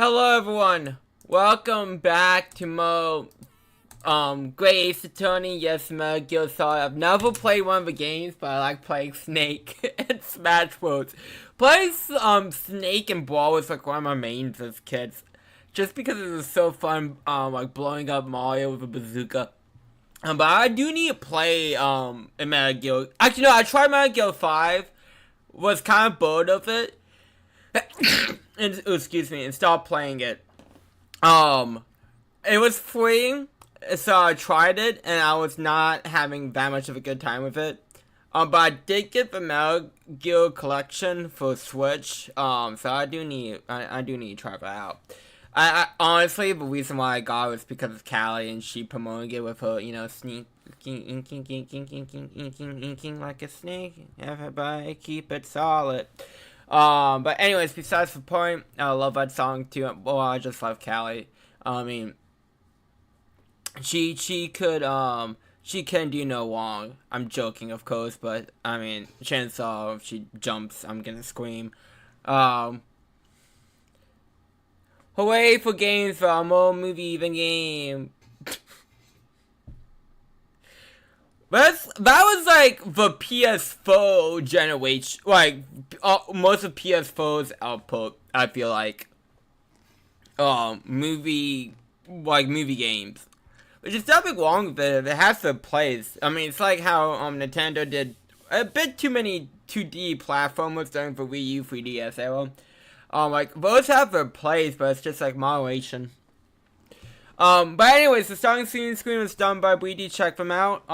Hello everyone, welcome back to Mo Great Ace Attorney. Yes, Metal Gear Solid. I've never played one of the games, but I like playing Snake and Smash Bros. Playing Snake and Brawl was like one of my mains as kids, just because it was so fun, like blowing up Mario with a bazooka. But I do need to play in Metal Gear. Actually, no, I tried Metal Gear 5, was kind of bored of it. And, excuse me, and stopped playing it. It was free, so I tried it, and I was not having that much of a good time with it. But I did get the Metal Gear collection for Switch. So I do need to try that out. I honestly, the reason why I got it was because of Callie, and she promoted it with her, sneaking, inking like a snake. Everybody keep it solid. But anyways, besides the point, I love that song too. Well, I just love Callie. I mean, she can do no wrong. I'm joking, of course, but I mean, chainsaw, if she jumps, I'm gonna scream. Hooray for games for a more movie than game. That was like the PS4 generation, like most of PS4's output. I feel like, movie games, which is nothing wrong with it. It has their place. I mean, it's like how Nintendo did a bit too many 2D platformers during the Wii U 3DS era. Like those have their place, but it's just like moderation. But anyways, the starting screen was done by Bleedy. Check them out.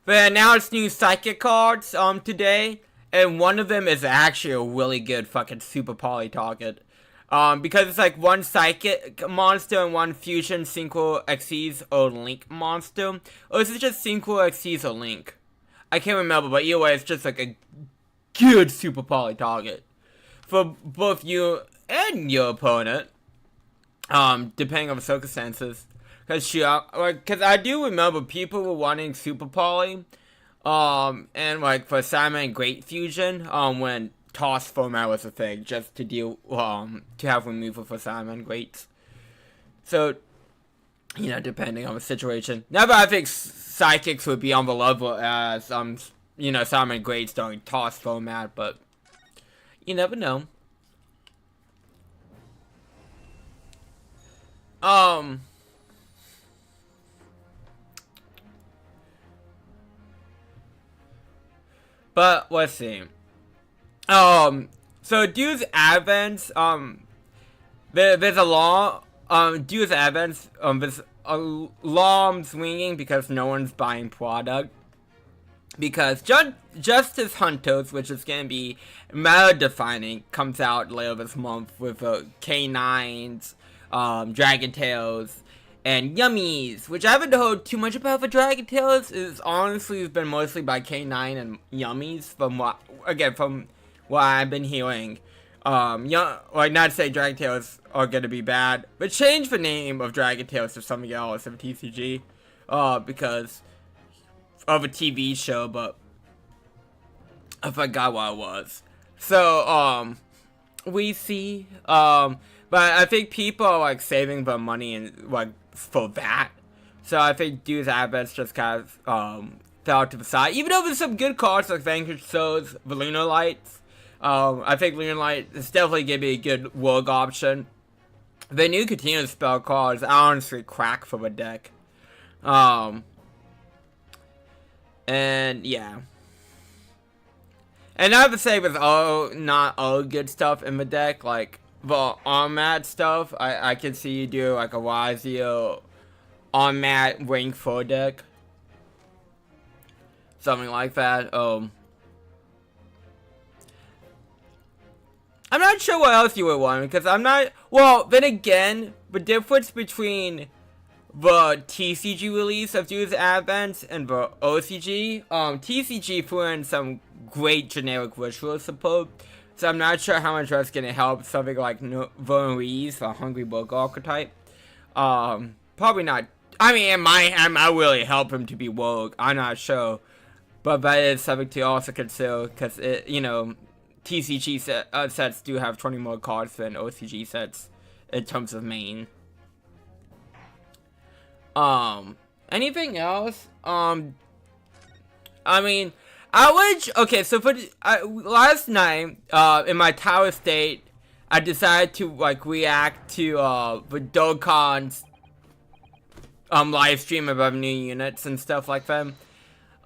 They announced new psychic cards, today, and one of them is actually a really good fucking super poly target. Because it's like one psychic monster and one fusion Synchro Xyz or Link monster. Or is it just Synchro Xyz or Link? I can't remember, but either way, it's just like a good super poly target for both you and your opponent, depending on the circumstances. Cause I do remember people were wanting super poly, and like for Simon Great Fusion, when toss format was a thing, just to deal, to have removal for Simon Greats. So, depending on the situation. Never, I think psychics would be on the level as Simon Greats during toss format, but you never know. But let's see. So Duel's Advance, there's a law, Duel's Advance, there's a law I'm swinging because no one's buying product. Because Justice Hunters, which is gonna be meta-defining, comes out later this month with K9s, Dragon Tales, and Yummies, which I haven't heard too much about for Dragon Tales. Is honestly been mostly by K9 and Yummies from what I've been hearing. Like, not to say Dragon Tales are gonna be bad, but change the name of Dragon Tales to something else of TCG, because of a TV show, but I forgot what it was. So, we see, but I think people are like saving their money and like for that. So I think Duel's Advance just kind of fell to the side. Even though there's some good cards like Vanquish Souls, the Lunar Lights. I think Lunar Light is definitely gonna be a good work option. The new continuous spell cards I honestly crack for the deck. And yeah. And I have to say, with not all good stuff in the deck, like the on-mat stuff, I can see you do like a Wazio on-mat rank 4 deck. Something like that. I'm not sure what else you would want, because I'm not, well, then again, the difference between the TCG release of Duel's Advance and the OCG, TCG threw in some great generic ritual support, so I'm not sure how much that's gonna help something like Verne's, the Hungry Book archetype. Probably not. I mean, it might really help him to be woke. I'm not sure, but that is something to also consider, because it, TCG sets do have 20 more cards than OCG sets in terms of main. Anything else? I mean, okay, so for last night, in my tower state, I decided to like react to the Dokkan's live stream about new units and stuff like that.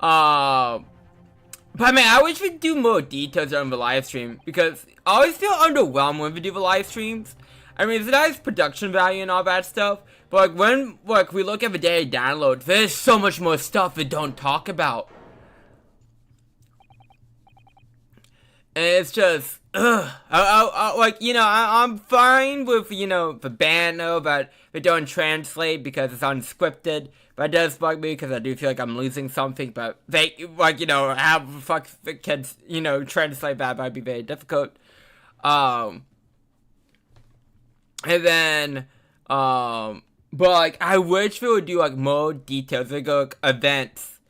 But I mean, I wish we'd do more details on the live stream, because I always feel underwhelmed when we do the live streams. I mean, it's a nice production value and all that stuff, but like when we look at the daily downloads, there's so much more stuff we don't talk about. And it's just, like, you know, I'm fine with, you know, the banner that they don't translate because it's unscripted, but it does bug me because I do feel like I'm losing something, but they, like, you know, how the fuck the kids, you know, translate that might be very difficult. And then, but, like, I wish we would do, like, more details, like, events,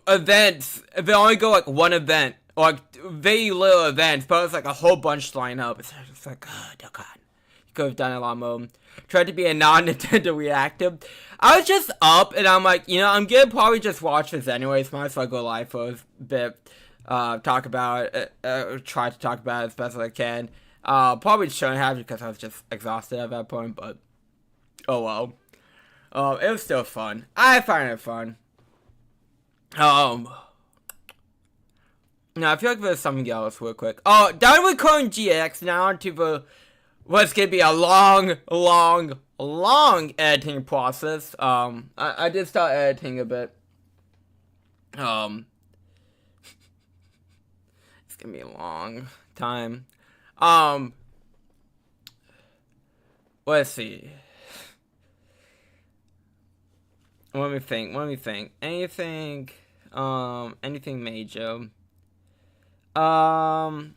events, they only go like one event, or like very little events, but it's like a whole bunch line up. It's just like, oh god, you could have done a lot more. Tried to be a non-Nintendo reactive. I was just up, and I'm like, you know, I'm gonna probably just watch this anyways, might as well go live for a bit, talk about it, try to talk about it as best as I can. Probably shouldn't have, because I was just exhausted at that point, but oh well. It was still fun. I find it fun. Now I feel like there's something else real quick. Oh, done with Clone GX, now to the what's gonna be a long editing process. I did start editing a bit. It's gonna be a long time. Let's see. Let me think. Anything major? Oh,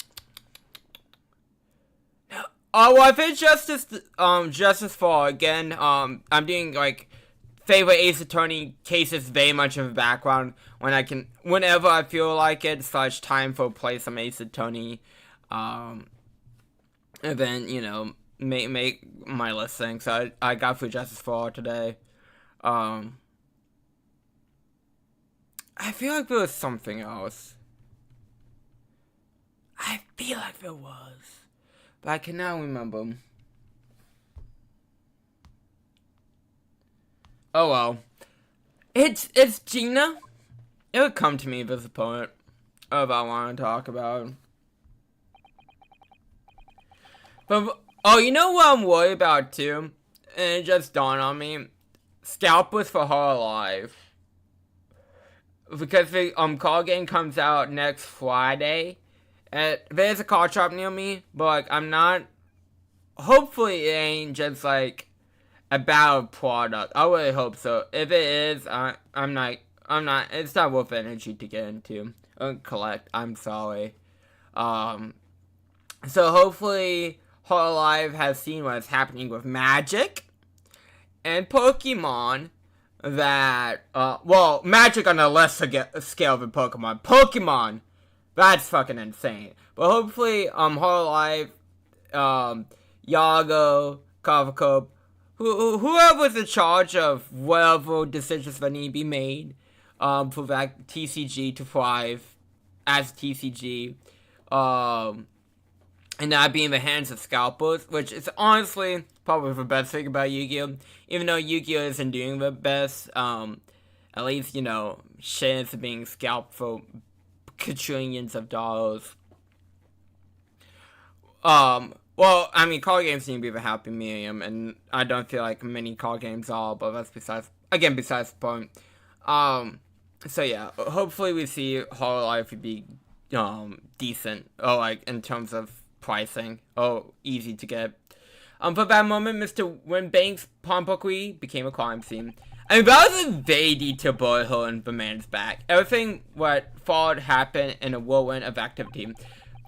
well, I think Justice for again. I'm doing like favorite Ace Attorney cases very much in the background whenever I feel like it. / time for play some Ace Attorney. And then, you know, make my listing. So I got through Justice for today. I feel like there was something else. I feel like there was, but I cannot remember. Oh well. It's Gina. It would come to me if it's a point if I want to talk about. But oh, you know what I'm worried about too, and it just dawned on me. Scalpers for Her Alive. Because the card game comes out next Friday. And there's a card shop near me, but like I'm not. Hopefully it ain't just like a bad product. I really hope so. If it is, I'm not. It's not worth energy to get into and collect. I'm sorry. So hopefully Her Alive has seen what's happening with Magic and Pokemon. That, well, Magic on a lesser scale than Pokemon. Pokemon! That's fucking insane. But hopefully, Her Alive, Yago, Kavakup, whoever's in charge of whatever decisions that need to be made, for that TCG to thrive as TCG, and not be in the hands of scalpers, which is honestly probably the best thing about Yu-Gi-Oh! Even though Yu-Gi-Oh! Isn't doing the best, at least, you know, shit is being scalped for quadrillions of dollars. Well, I mean, card games seem to be the happy medium, and I don't feel like many card games are, but that's besides the point. So yeah, hopefully we see Her Alive be, decent, or like, in terms of pricing, or easy to get. For that moment, Mr. Winbank's Pompoqui became a crime scene. I mean, that was a very detailed bullet hole in the man's back. Everything what followed happened in a whirlwind of activity.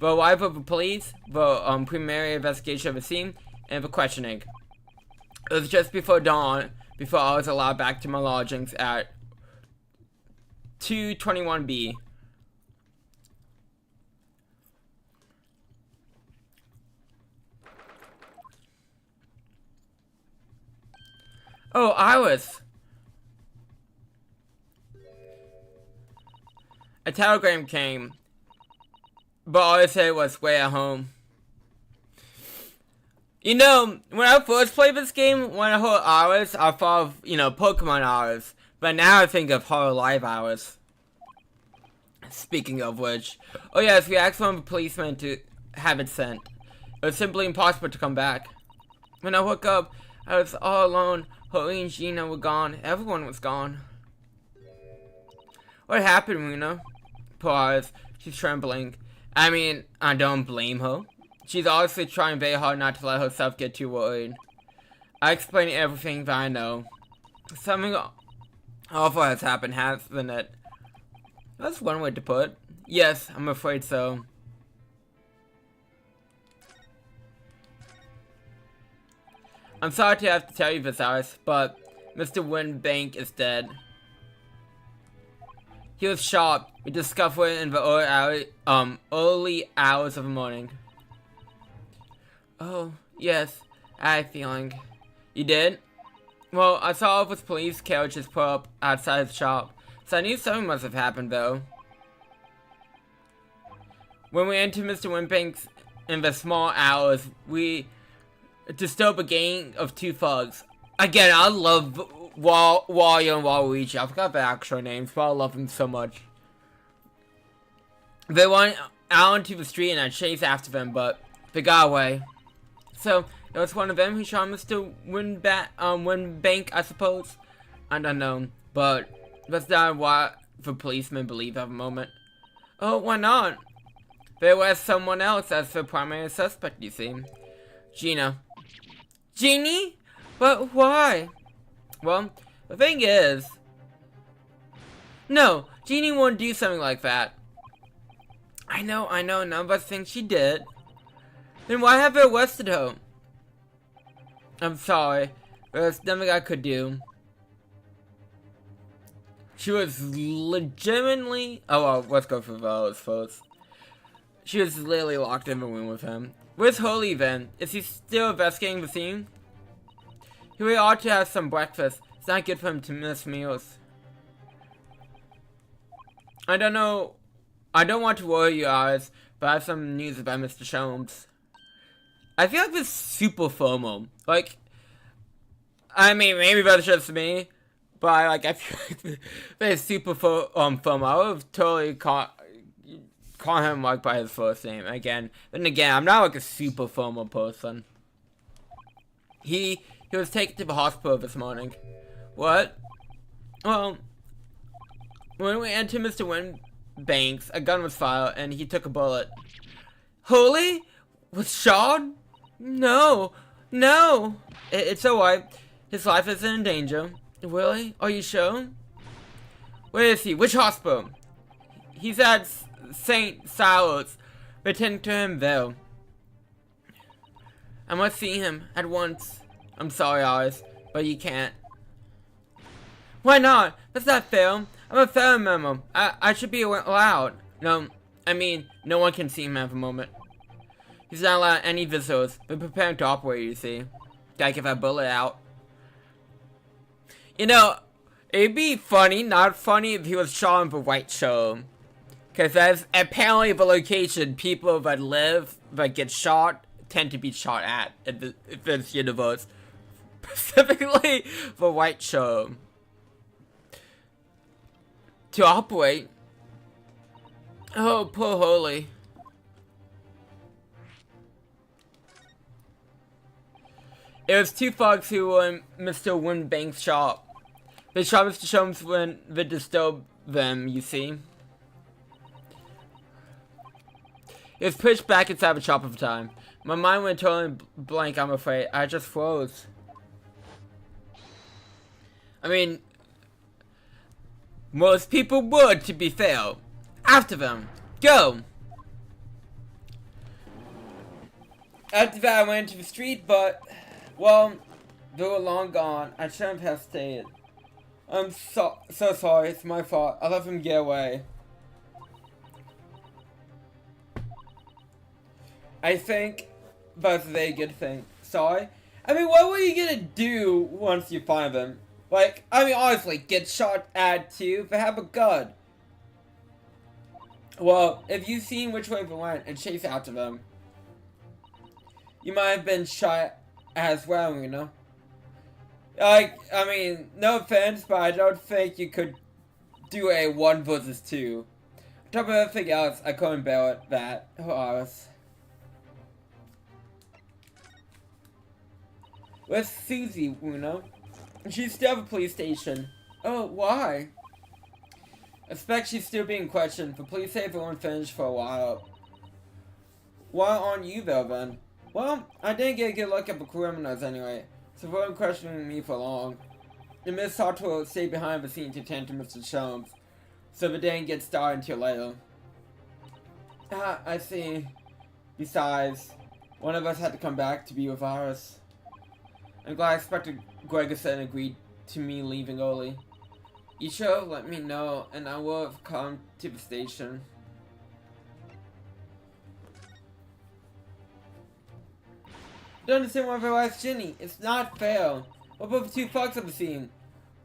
The arrival of the police, the preliminary investigation of the scene, and the questioning. It was just before dawn before I was allowed back to my lodgings at 221B. Oh, Iris. A telegram came, but all I said was "wait at home." You know, when I first played this game, when I heard Iris, I thought of, Pokemon Iris. But now I think of Horror Live Iris. Speaking of which, oh yes, we asked one of the policemen to have it sent. It was simply impossible to come back. When I woke up, I was all alone. Holly and Gina were gone. Everyone was gone. What happened, Runa? Poor Iris. She's trembling. I mean, I don't blame her. She's obviously trying very hard not to let herself get too worried. I explained everything that I know. Something awful has happened, hasn't it? That's one way to put it. Yes, I'm afraid so. I'm sorry to have to tell you this, Iris, but Mr. Windbank is dead. He was shot. We discovered it in the early hours of the morning. Oh, yes. I had a feeling. You did? Well, I saw all of his police carriages put up outside his shop, so I knew something must have happened, though. When we entered Mr. Windbank's in the small hours, we disturbed a gang of 2 thugs. Again, I love Wario and Waluigi. I forgot the actual names, but I love them so much. They went out into the street and I chased after them, but they got away. So, it was one of them who shot Mr. Windbank, I suppose. I don't know, but that's not what the policemen believe at the moment. Oh, why not? There was someone else as the primary suspect, you see. Gina. Jeannie? But why? Well, the thing is... No, Jeannie won't do something like that. I know, none of us think she did. Then why have they arrested her? I'm sorry, there's nothing I could do. She was legitimately... Oh, well, let's go for those first. She was literally locked in the room with him. Where's Hurley then? Is he still investigating the scene? He really ought to have some breakfast. It's not good for him to miss meals. I don't know. I don't want to worry you guys, but I have some news about Mr. Sholmes. I feel like this super FOMO. Like, I mean, maybe that's just me, but I feel like this super FOMO. I would have totally call him like by his first name again. Then again, I'm not like a super FOMO person. He was taken to the hospital this morning. What? Well, when we entered Mr. Windbank's, a gun was fired and he took a bullet. Holy? Was shot? No. It's alright. His life isn't in danger. Really? Are you sure? Where is he? Which hospital? He's at St. Silas. Return to him there. I must see him at once. I'm sorry, Iris, but you can't. Why not? That's not fair. I'm a family member. I should be allowed. No, I mean, no one can see him at the moment. He's not allowed any visitors. They're preparing to operate, you see. Gotta get that bullet out. You know, it'd be funny, not funny, if he was shot in the white show. Because that's apparently the location people that get shot tend to be shot at in this universe. Specifically, the white show. To operate. Oh, poor Holy. It was 2 thugs who were in Mr. Windbank's shop. They shot Mr. Sholmes when they disturbed them, you see. It was pushed back inside the shop at the time. My mind went totally blank, I'm afraid. I just froze. I mean, most people would, to be fair. After them. Go! After that, I went into the street, but, well, They were long gone. I shouldn't have stayed. I'm so sorry. It's my fault. I let him get away. I think that's a very good thing. Sorry. I mean, what were you gonna do once you find them? Like, I mean, honestly, get shot at too, but have a gun. Well, if you've seen which way they went and chase after them, you might have been shot as well, you know? Like, I mean, no offense, but I don't think you could do a 1 versus 2. On top of everything else, I couldn't bear that. Where's Susie, Uno? She's still at the police station. Oh, why? I expect she's still being questioned. The police say they weren't finished for a while. Why aren't you there then? Well, I didn't get a good look at the criminals anyway, so they weren't questioning me for long. The Miss Sato stayed behind the scene to tend to Mr. Sholmes, so they didn't get started until later. Ah, I see. Besides, one of us had to come back to be with Iris. I'm glad Inspector Gregerson agreed to me leaving early. You should have let me know, and I would have come to the station. I don't understand why they asked Ginny. It's not fair. What about the 2 thugs on the scene?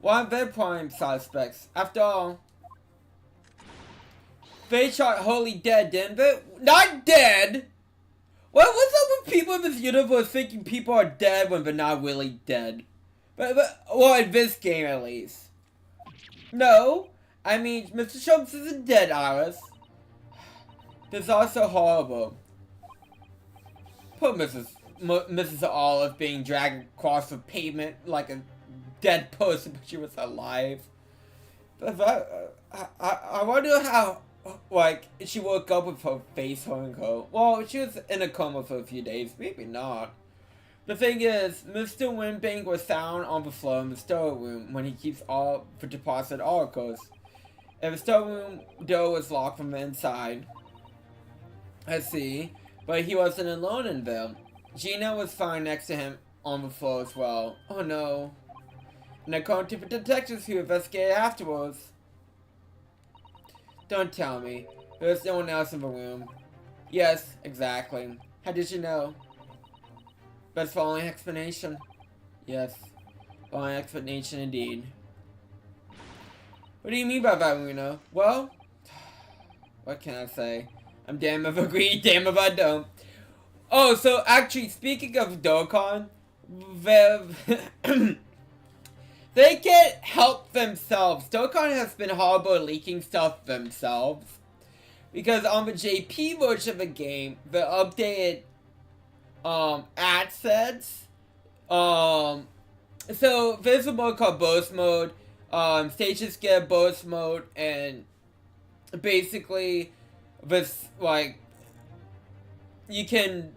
Why aren't they prime suspects? After all, they shot Holy dead, didn't they? Not dead! What's up with people in this universe thinking people are dead when they're not really dead? Well, in this game at least. No, I mean, Mr. Sholmes isn't dead, Iris. This is also horrible. Poor Mrs. Olive being dragged across the pavement like a dead person, but she was alive. But I wonder how, like, she woke up with her face hurting her. Well, she was in a coma for a few days, maybe not. The thing is, Mr. Winbank was found on the floor in the storeroom when he keeps all the deposit articles. And the storeroom door was locked from the inside. I see, but he wasn't alone in there. Gina was found next to him on the floor as well. Oh no. And according to the detectives who investigated afterwards. Don't tell me. There was no one else in the room. Yes, exactly. How did you know? Best following explanation. Yes. Following explanation indeed. What do you mean by that, Luna? Well, what can I say? I'm damn if I agree, damn if I don't. Oh, so actually, speaking of Dokkan, they can't help themselves. Dokkan has been horrible at leaking stuff themselves. Because on the JP version of the game, the updated assets. So there's a mode called burst mode. Stages get burst mode, and basically this, like, you can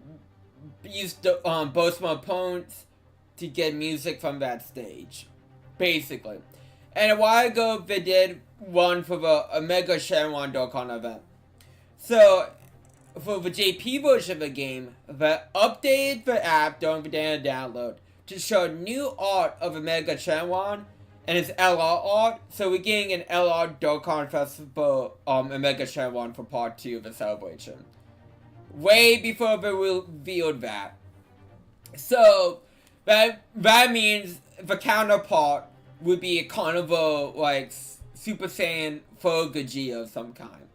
use the burst mode opponents to get music from that stage, basically. And a while ago they did one for the Omega Shenron Dokkan event. So for the JP version of the game, they updated the app during the data download to show new art of Omega Shenron and its LR art. So we're getting an LR Dokkan Festival Omega Shenron for part 2 of the celebration. Way before they revealed that. So that means the counterpart would be a kind of a, like, Super Saiyan 4 Gogeta of some kind.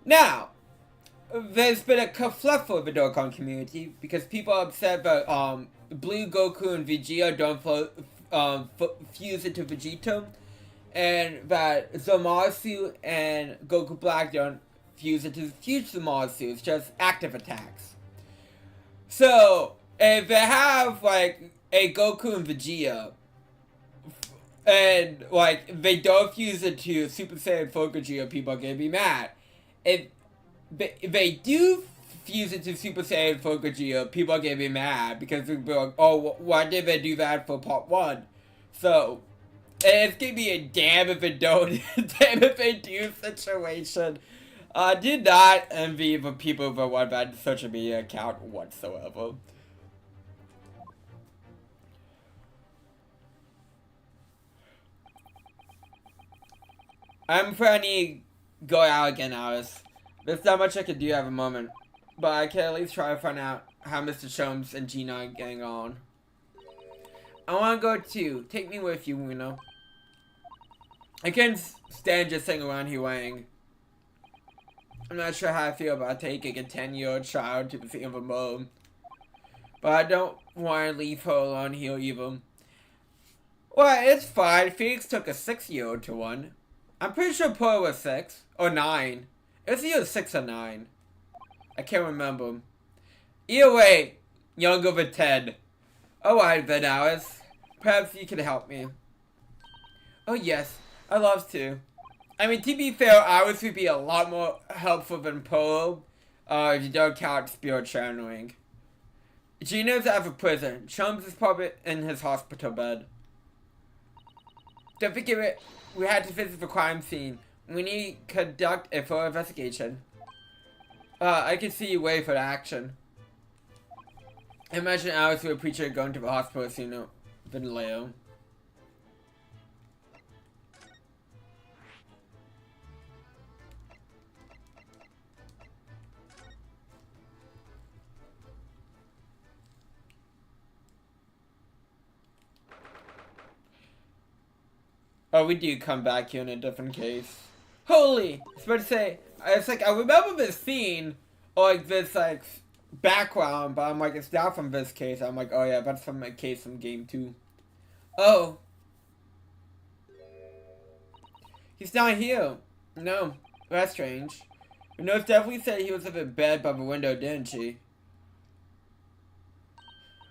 Now, there's been a kerfluffle of the Dokkan community because people are upset that Blue Goku and Vegeta don't fuse into Vegeta, and that Zamasu and Goku Black don't fuse into Future Zamasu. It's just active attacks. So if they have, like, a Goku and Vegeta, and, like, they don't fuse into Super Saiyan 4 Gogeta, people are gonna be mad. If they do fuse into Super Saiyan 4 Gogeta, people are gonna be mad because they'll be like, oh, why did they do that for part 1? So, it's gonna be a damn if they don't, damn if they do situation. I did not envy the people that want that social media account whatsoever. I'm afraid I need to go out again, Alice. There's not much I can do at the moment, but I can at least try to find out how Mr. Sholmes and Gina are getting on. I want to go too. Take me with you, Uno. I can't stand just sitting around here waiting. I'm not sure how I feel about taking a 10-year-old child to the scene of a murder. But I don't want to leave her alone here either. Well, it's fine. Felix took a 6-year-old to one. I'm pretty sure Pearl was 6. Or 9. It's either 6 or 9. I can't remember. Either way, younger than 10. Alright then, Alice. Perhaps you can help me. Oh yes, I'd love to. I mean, to be fair, Alice would be a lot more helpful than Pearl. If you don't count spirit channeling. Gina's out of prison. Sholmes is probably in his hospital bed. Don't forget it. We had to visit the crime scene. We need to conduct a full investigation. I can see you waiting for the action. Imagine Alice with a preacher going to the hospital sooner than later. Oh, we do come back here in a different case. Holy! I was about to say, it's like, I remember this scene, or like this, like, background, but I'm like, it's not from this case. I'm like, oh yeah, that's from a case from game 2. Oh. He's not here. No, that's strange. The nurse definitely said he was up in bed by the window, didn't she?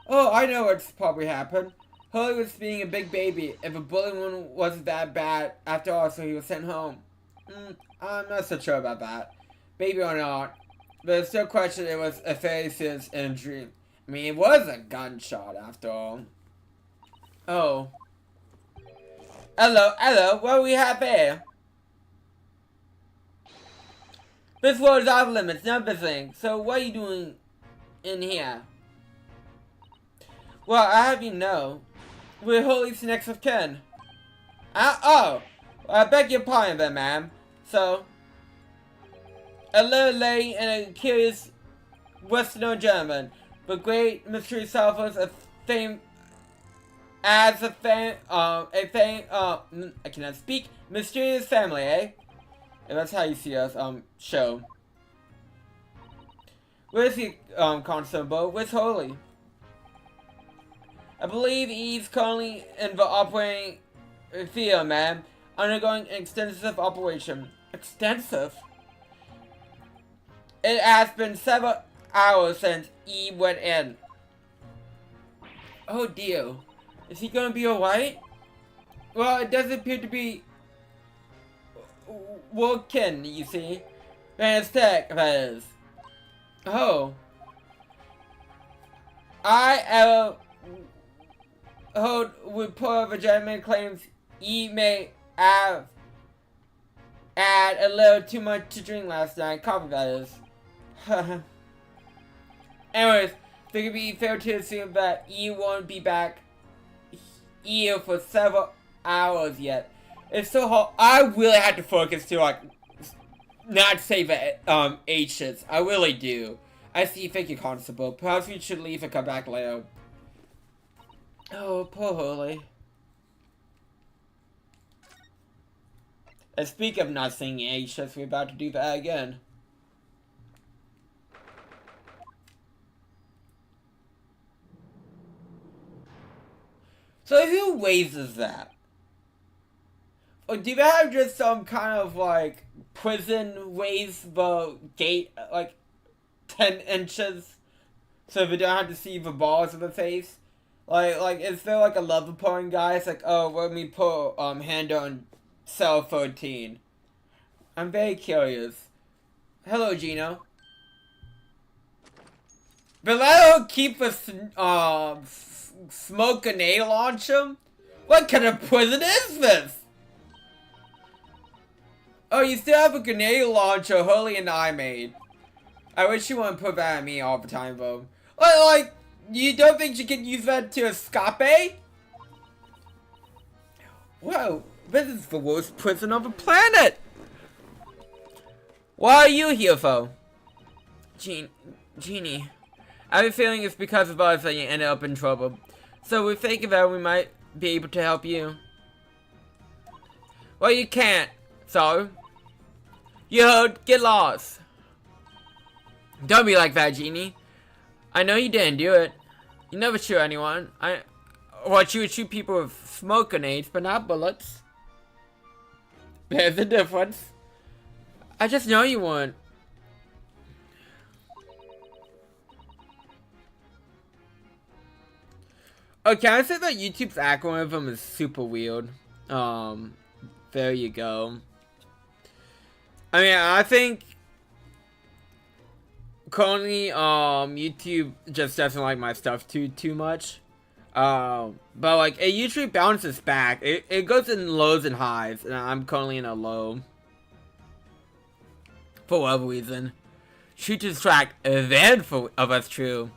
Oh, I know what's probably happened. Hurley was being a big baby. If a bullying one wasn't that bad after all, so he was sent home. I'm not so sure about that. Baby or not. But there's still question it was a very serious injury. I mean, it was a gunshot after all. Oh. Hello, what do we have here? This world is off limits, not visiting. So what are you doing in here? Well, I have you know. We're Hurley's next of kin. Oh! I beg your pardon then, ma'am. So, a little lady and a curious Western German, but great mystery solvers, a fame as a fan, I cannot speak, mysterious family, eh? And that's how you see us, show. Where's the, constable? Where's Hurley? I believe he's currently in the operating field, ma'am, undergoing an extensive operation. Extensive? It has been several hours since he went in. Oh dear. Is he gonna be alright? Well, it does appear to be working, you see. Fantastic, that is. Oh. I heard report of gentleman claims he may have had a little too much to drink last night. Coffee, that is. Anyways, it could be fair to assume that he won't be back here for several hours yet. It's so hard. I really had to focus to like not say the H's. I really do. I see. Thank you, Constable. Perhaps we should leave and come back later. Oh, poor Hurley. And speak of not singing H's, we're about to do that again. So who raises that? Or do they have just some kind of like prison raise the gate like 10 inches so they don't have to see the balls of the face? Like, is there like a level point guy? It's like, oh, let me put hand on cell 13. I'm very curious. Hello, Gino. But let her keep a smoke grenade launcher? What kind of prison is this? Oh, you still have a grenade launcher Hurley and I made. I wish you wouldn't put that at me all the time, though. Like, you don't think you can use that to escape? Whoa, This is the worst prison on the planet! What are you here for? Genie. I have a feeling it's because of us that you ended up in trouble. So we're thinking that we might be able to help you. Well, you can't. So? You heard, get lost. Don't be like that, Genie. I know you didn't do it. You never shoot anyone. Well, you would shoot people with smoke grenades, but not bullets. There's a difference. I just know you wouldn't. Okay, I say that YouTube's algorithm is super weird. There you go. I mean, I think currently, YouTube just doesn't like my stuff too much. But like, it usually bounces back. It goes in lows and highs, and I'm currently in a low. For whatever reason. Shoot to distract, then for of us true.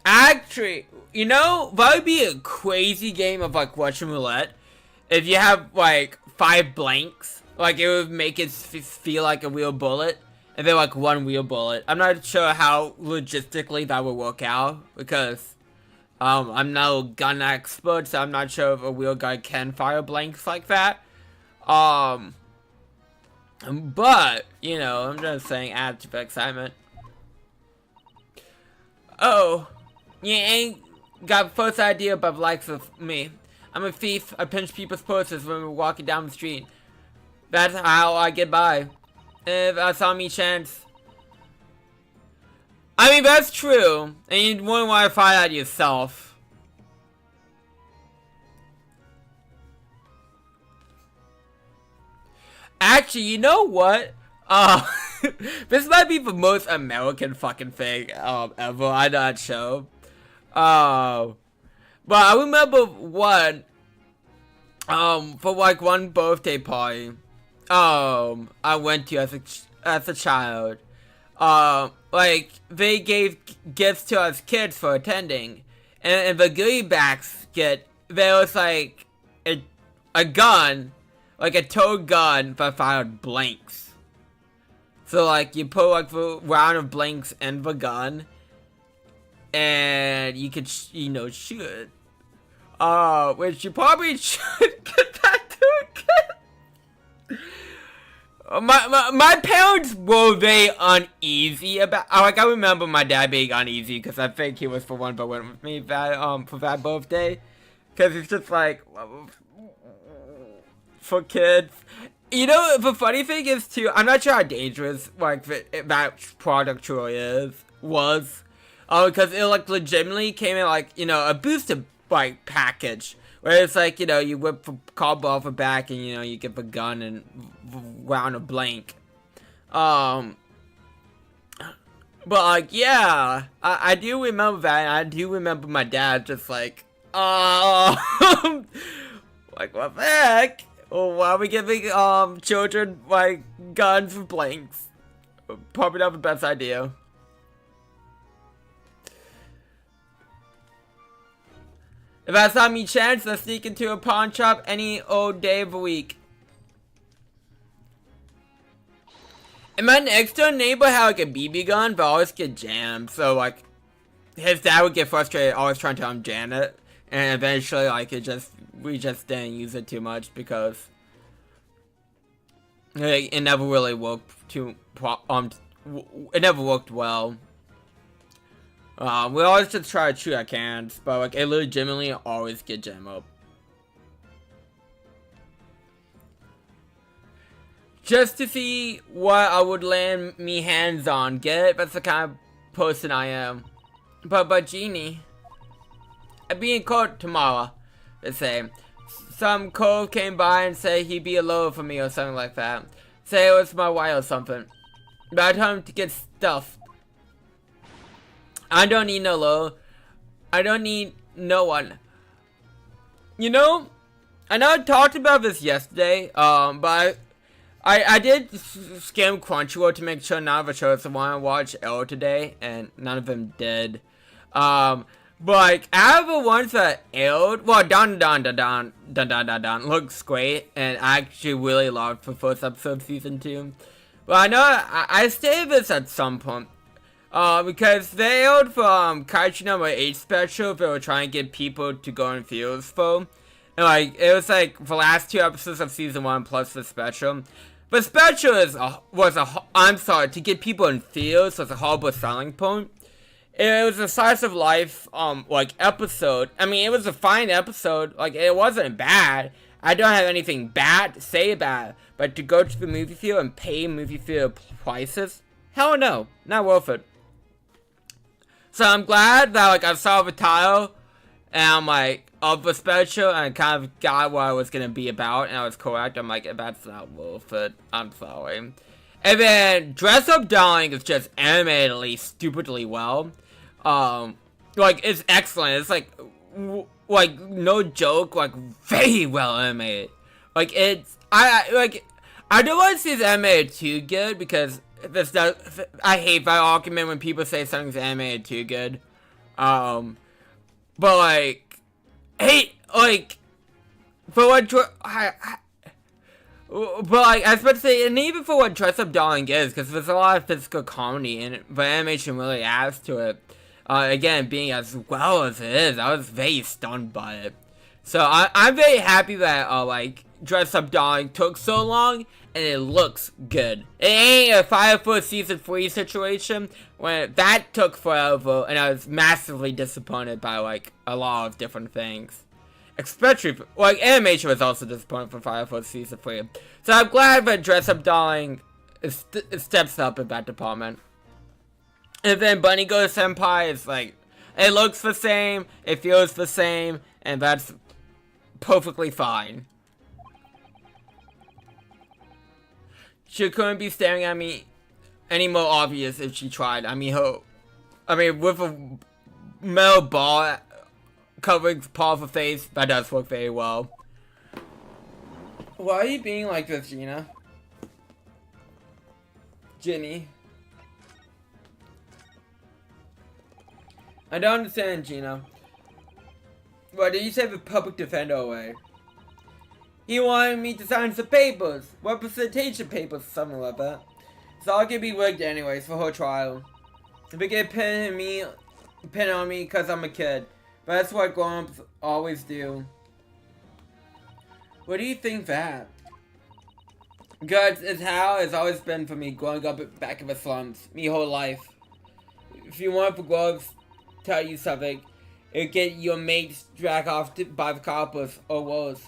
Actually, you know, that would be a crazy game of like Russian roulette. If you have like 5 blanks, like it would make it feel like a real bullet, and then like 1 real bullet. I'm not sure how logistically that would work out because I'm no gun expert, so I'm not sure if a real guy can fire blanks like that. But you know, I'm just saying, add to the excitement. Oh. You ain't got first idea about the likes of me. I'm a thief. I pinch people's purses when we're walking down the street. That's how I get by. If I saw me chance. I mean, that's true. And you wouldn't want to find out yourself. Actually, you know what? This might be the most American fucking thing ever. I'm not sure. But I remember one, for like one birthday party, I went to as a child. Like they gave gifts to us kids for attending, and in the goodie basket there was like a gun, like a tow gun that fired blanks. So like you put like the round of blanks in the gun. And you could, you know, shoot it. Which you probably should get back to again. My parents were very uneasy about. Like I remember my dad being uneasy because I think he was the one that went with me that for that birthday. Because it's just like for kids. You know, the funny thing is too. I'm not sure how dangerous like that product truly was. Because it like legitimately came in like, you know, a booster like package where it's like, you know, you whip the cardboard off the back and, you know, you get the gun and round a blank. But like, yeah, I do remember that, and I do remember my dad just like, like what the heck? Oh, why are we giving children like guns with blanks? Probably not the best idea. If I saw me chance, let's sneak into a pawn shop any old day of the week. And my next door neighbor had like a BB gun, but always get jammed. So like, his dad would get frustrated, always trying to tell him jam it, and eventually like we just didn't use it too much because it never really worked it never worked well. We always just try to shoot our cans, but like it legitimately always get jammed up. Just to see what I would land me hands on. Get it? That's the kind of person I am. But Genie, I'll be in court tomorrow. They say some cove came by and said he'd be alone for me or something like that. Say it was my wife or something. But I told him to get stuffed. I don't need no low. I don't need no one. You know, I know I talked about this yesterday, but I did skim Crunchyroll to make sure none of the shows I want to watch aired today, and none of them did. But But like out of the ones that aired, well, Don looks great, and I actually really loved the first episode of season 2. But I know I saved this at some point, because they aired from Kaiju number 8 special. They were trying to get people to go in fields for, and like it was like the last 2 episodes of season 1 plus the special. The special I'm sorry, to get people in fields was a horrible selling point. It was a slice of life, like, episode. I mean, it was a fine episode. Like, it wasn't bad. I don't have anything bad to say about it. But to go to the movie theater and pay movie theater prices? Hell no. Not worth it. So I'm glad that, like, I saw the title, and I'm like, of the special, and I kind of got what I was gonna be about, and I was correct. I'm like, that's not worth it. I'm sorry. And then, Dress Up Darling is just animatedly stupidly well. Like, it's excellent. It's like, no joke, like, very well animated. Like, it's, I don't want to see this animated too good, because I hate that argument when people say something's animated too good. But, like, hey, like, for what, but, like, I was about to say, and even for what Dress Up Darling is, because there's a lot of physical comedy, and the animation really adds to it. Again, being as well as it is, I was very stunned by it. So, I'm very happy that, like, Dress Up Darling took so long, and it looks good. It ain't a Fire Force Season 3 situation, when that took forever, and I was massively disappointed by, like, a lot of different things. Especially, like, animation was also disappointing for Fire Force Season 3. So, I'm glad that Dress Up Darling steps up in that department. And then Bunny Girl Senpai is like, it looks the same, it feels the same, and that's perfectly fine. She couldn't be staring at me any more obvious if she tried. I mean, with a metal ball covering part of her face, that does work very well. Why are you being like this, Gina? Ginny. I don't understand, Gina. Why did you save the public defender away? He wanted me to sign some papers. Representation papers, something like that. It's all gonna be rigged anyways for her trial. They get pin on me because I'm a kid. But that's what grown-ups always do. What do you think that? Because it's how it's always been for me growing up back in the slums. Me whole life. If you want for grown-ups tell you something, it get your mates dragged off by the coppers or worse.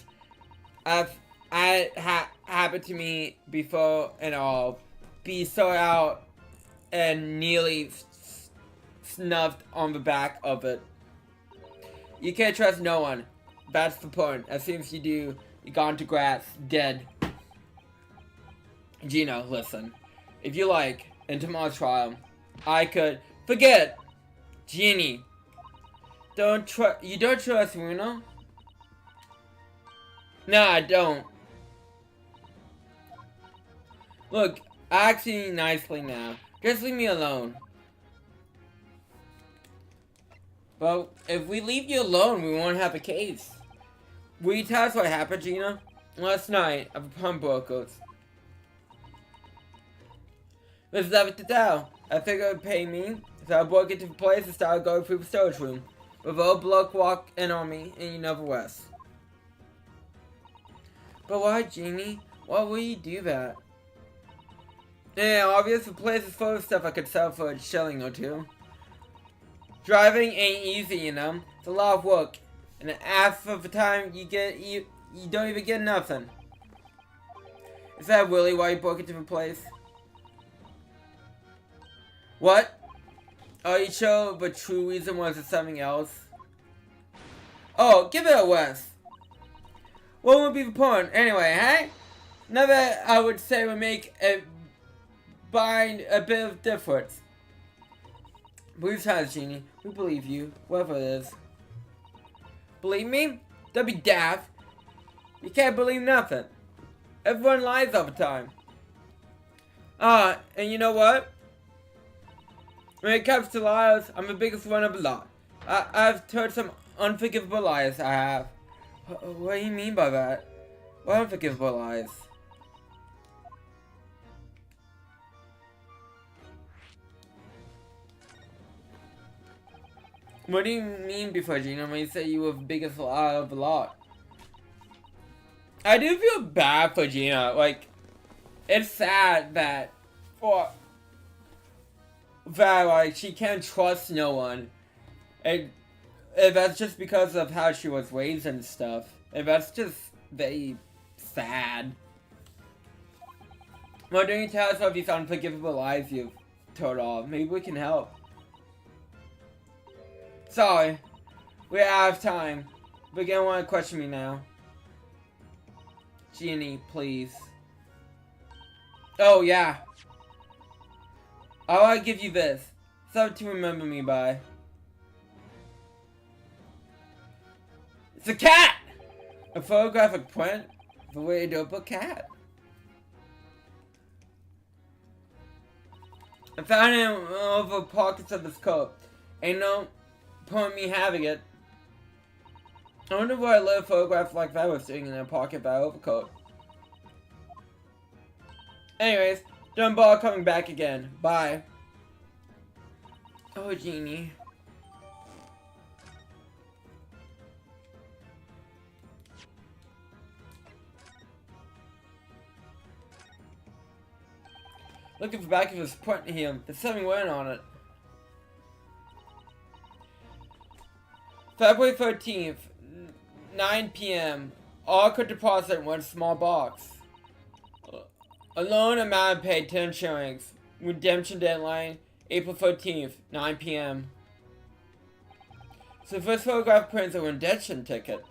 Happened to me before and all. Be so out and nearly snuffed on the back of it. You can't trust no one. That's the point. As soon as you do, you're gone to grass, dead. Gino, listen. If you like, in tomorrow's trial, I could forget. Genie, you don't trust Runo? No, I don't. Look, ask me nicely now. Just leave me alone. Well, if we leave you alone, we won't have a case. Will you tell us what happened, Gina? Last night, at the pawnbrokers. There's nothing to tell. I figured it would pay me. So I broke into the place and started going through the storage room. With old bloke walked in on me, and you never was. But why, Jeannie? Why would you do that? Yeah, obviously the place is full of stuff I could sell for a shilling or two. Driving ain't easy, you know. It's a lot of work. And half of the time you don't even get nothing. Is that really why you broke into the place? What? Are you sure the true reason was something else? Oh, give it a rest. What would be the point anyway, hey? Never, I would say, would make a bit of difference. Believe us, Genie. We believe you, whatever it is. Believe me? Don't be daft. You can't believe nothing. Everyone lies all the time. And you know what? When it comes to liars, I'm the biggest one of the lot. I've told some unforgivable lies, I have. What do you mean by that? What unforgivable lies? What do you mean before, Gina, when you say you were the biggest lie of the lot? I do feel bad for Gina. Like, it's sad that, like, she can't trust no one. And that's just because of how she was raised and stuff. And that's just very sad. Why don't you tell us of these unforgivable lies you've told off? Maybe we can help. Sorry, we're out of time. But you don't want to question me now. Jeannie, please. Oh, yeah. I want to give you this. Something to remember me by. It's a cat! A photographic print of a really dope cat. I found it over pockets of this coat. Ain't no point me having it. I wonder why a little photograph like that was sitting in a pocket of that overcoat. Anyways, don't bother coming back again. Bye. Oh, Jeannie. Look at the back of his print here. There's something written on it. February 13th, 9 p.m. All could deposit in one small box. A loan amount paid 10 shillings. Redemption deadline, April 13th, 9 p.m. So the first photograph prints a redemption ticket.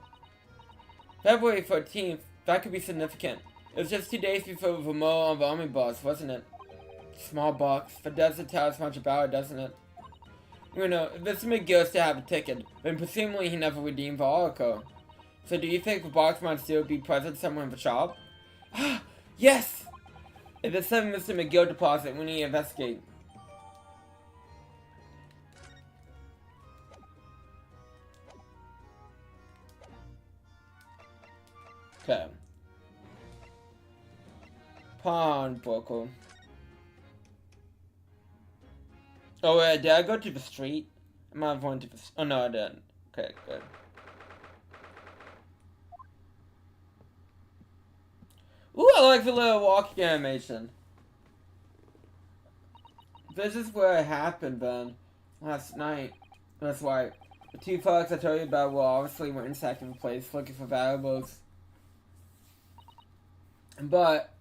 February 14th, that could be significant. It was just 2 days before the removal of the omnibus, wasn't it? Small box, that doesn't tell us much about it, doesn't it? You know, this McGill still have a ticket, but presumably he never redeemed the Oracle. So do you think the box might still be present somewhere in the shop? Yes! If it's something Mr. McGill deposit, we need to investigate. Okay. Pawnbroker. Oh wait, did I go to the street? I might have went to the... Oh no, I didn't. Okay, good. Ooh, I like the little walking animation. This is where it happened, Ben. Last night. That's why. The two folks I told you about were obviously ransacking the place looking for valuables. But...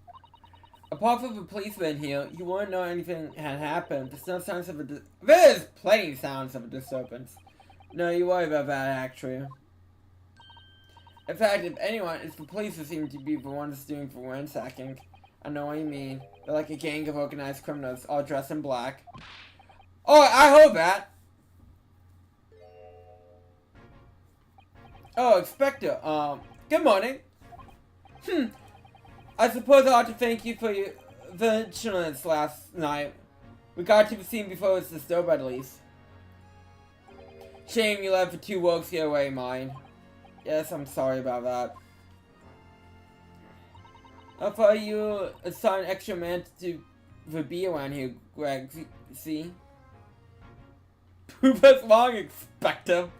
apart from the policeman here, you wouldn't know anything had happened. There's no signs of a there's plenty of sounds of a disturbance. No, you worry about that, actually. In fact, if anyone, it's the police who seem to be the ones doing the ransacking. I know what you mean. They're like a gang of organized criminals, all dressed in black. Oh, I hope that! Oh, Inspector, good morning. I suppose I ought to thank you for your vigilance last night. We got to the scene before it was disturbed, at least. Shame you let the two wolves get away, mine. Yes, I'm sorry about that. I thought you assigned extra man to be around here, Greg. See? Prove us wrong, Inspector.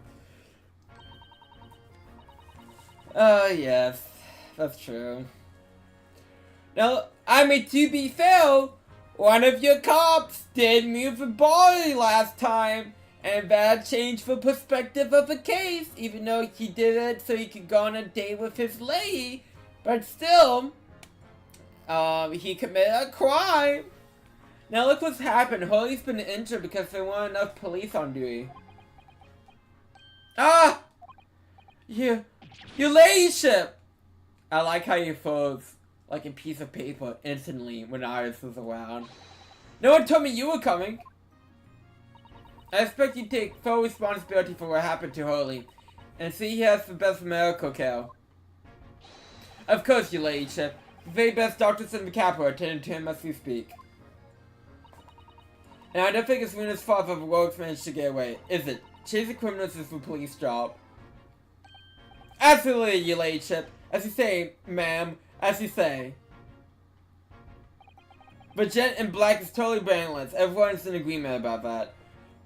Yes, that's true. Now, I mean, to be fair, one of your cops did move the body last time, and that changed the perspective of the case, even though he did it so he could go on a date with his lady. But still, he committed a crime. Now look what's happened. Holly's been injured because there weren't enough police on duty. Ah! Your ladyship! I like how you froze like a piece of paper instantly when Iris was around. No one told me you were coming. I expect you to take full responsibility for what happened to Holly, and see he has the best medical care. Of course, your ladyship. The very best doctors in the capital are attending to him as we speak. And I don't think it's Luna's fault that the rogues managed to get away, is it? Chasing criminals is the police job. Absolutely, your ladyship. As you say, ma'am. As you say. But Jet in black is totally brainless. Everyone's in agreement about that.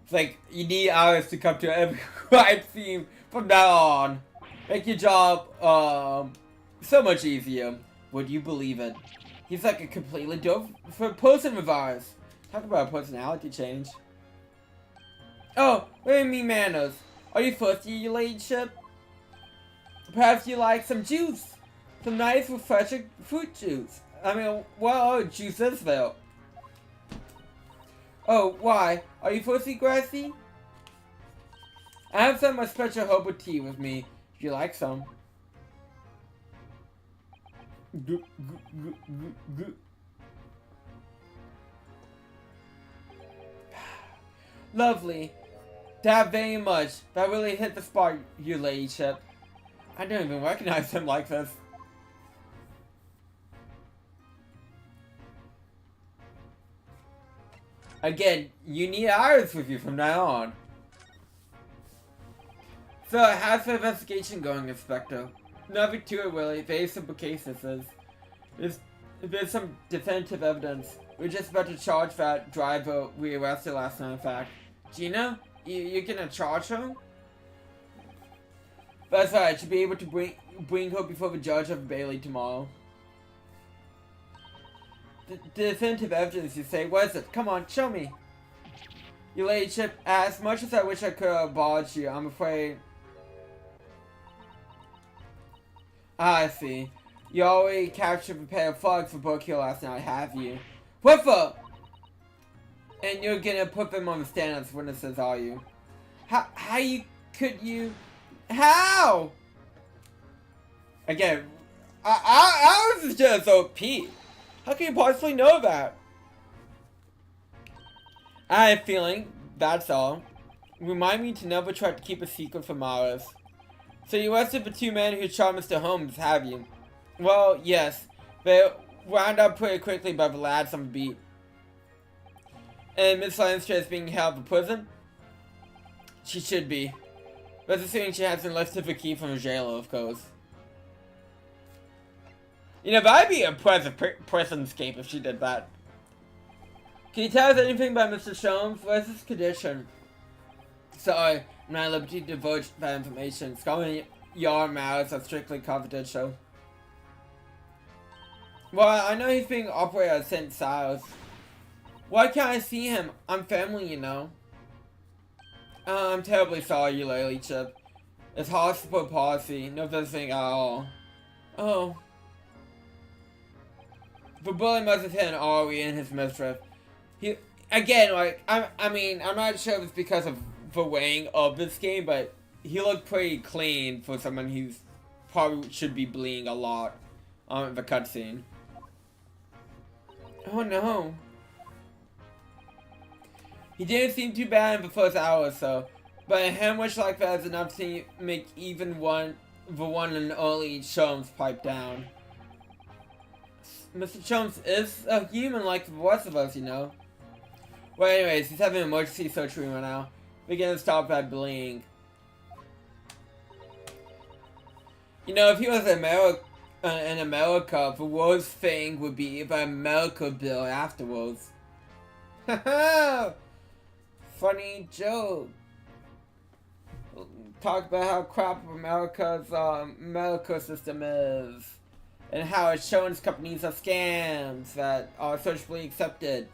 It's like, you need hours to come to every crime scene from now on. Make your job, so much easier. Would you believe it? He's like a completely different person of ours. Talk about a personality change. Oh, what do you mean manners? Are you thirsty, your ladyship? Perhaps you like some juice? Some nice, refreshing fruit juice. I mean, what juice is there? Oh, why? Are you thirsty, Grassy? I have some of my special herbal tea with me. If you like some. Lovely. That very much. That really hit the spot, your ladyship. I don't even recognize him like this. Again, you need Iris with you from now on. So, how's the investigation going, Inspector? Nothing to it, really. Very simple case, this is. There's some definitive evidence. We're just about to charge that driver we arrested last night, in fact. Gina? You're gonna charge her? That's right, I should be able to bring her before the judge of Bailey tomorrow. The definitive evidence, you say? What is it? Come on, show me. Your ladyship, as much as I wish I could oblige you, I'm afraid... I see. You already captured a pair of frogs for book here last night, have you? What for? And you're gonna put them on the stand as witnesses, are you? How could you... How? Again, I was just OP. How can you possibly know that? I have a feeling, that's all. Remind me to never try to keep a secret from ours. So you arrested the two men who shot Mr. Holmes, have you? Well, yes. They wound up pretty quickly by the lads on the beat. And Miss Leinster is being held in prison? She should be. But assuming she hasn't lifted the key from the jailer, of course. You know, that'd be a prison escape if she did that. Can you tell us anything about Mr. Sholmes? What's his condition? Sorry, I'm not at liberty to divulge that information. Scotland Yard matters are strictly confidential. Well, I know he's being operated at St. Silas. Why can't I see him? I'm family, you know. I'm terribly sorry, your ladyship. It's hospital policy, no visiting at all. Oh. The bully must have hit an Ari in his mischief. He, again, like, I mean, I'm not sure if it's because of the weighing of this game, but he looked pretty clean for someone who's probably should be bleeding a lot on the cutscene. Oh no. He didn't seem too bad in the first hour or so, but a hemorrhage like that is enough to make even the one in early Sholmes pipe down. Mr. Sholmes is a human like the rest of us, you know. Well, anyways, he's having emergency surgery right now. We're gonna stop that bleeding. You know, if he was in America, the worst thing would be if America bill afterwards. Haha! Funny joke. Talk about how crap America's medical system is. And how insurance companies are scams that are socially accepted.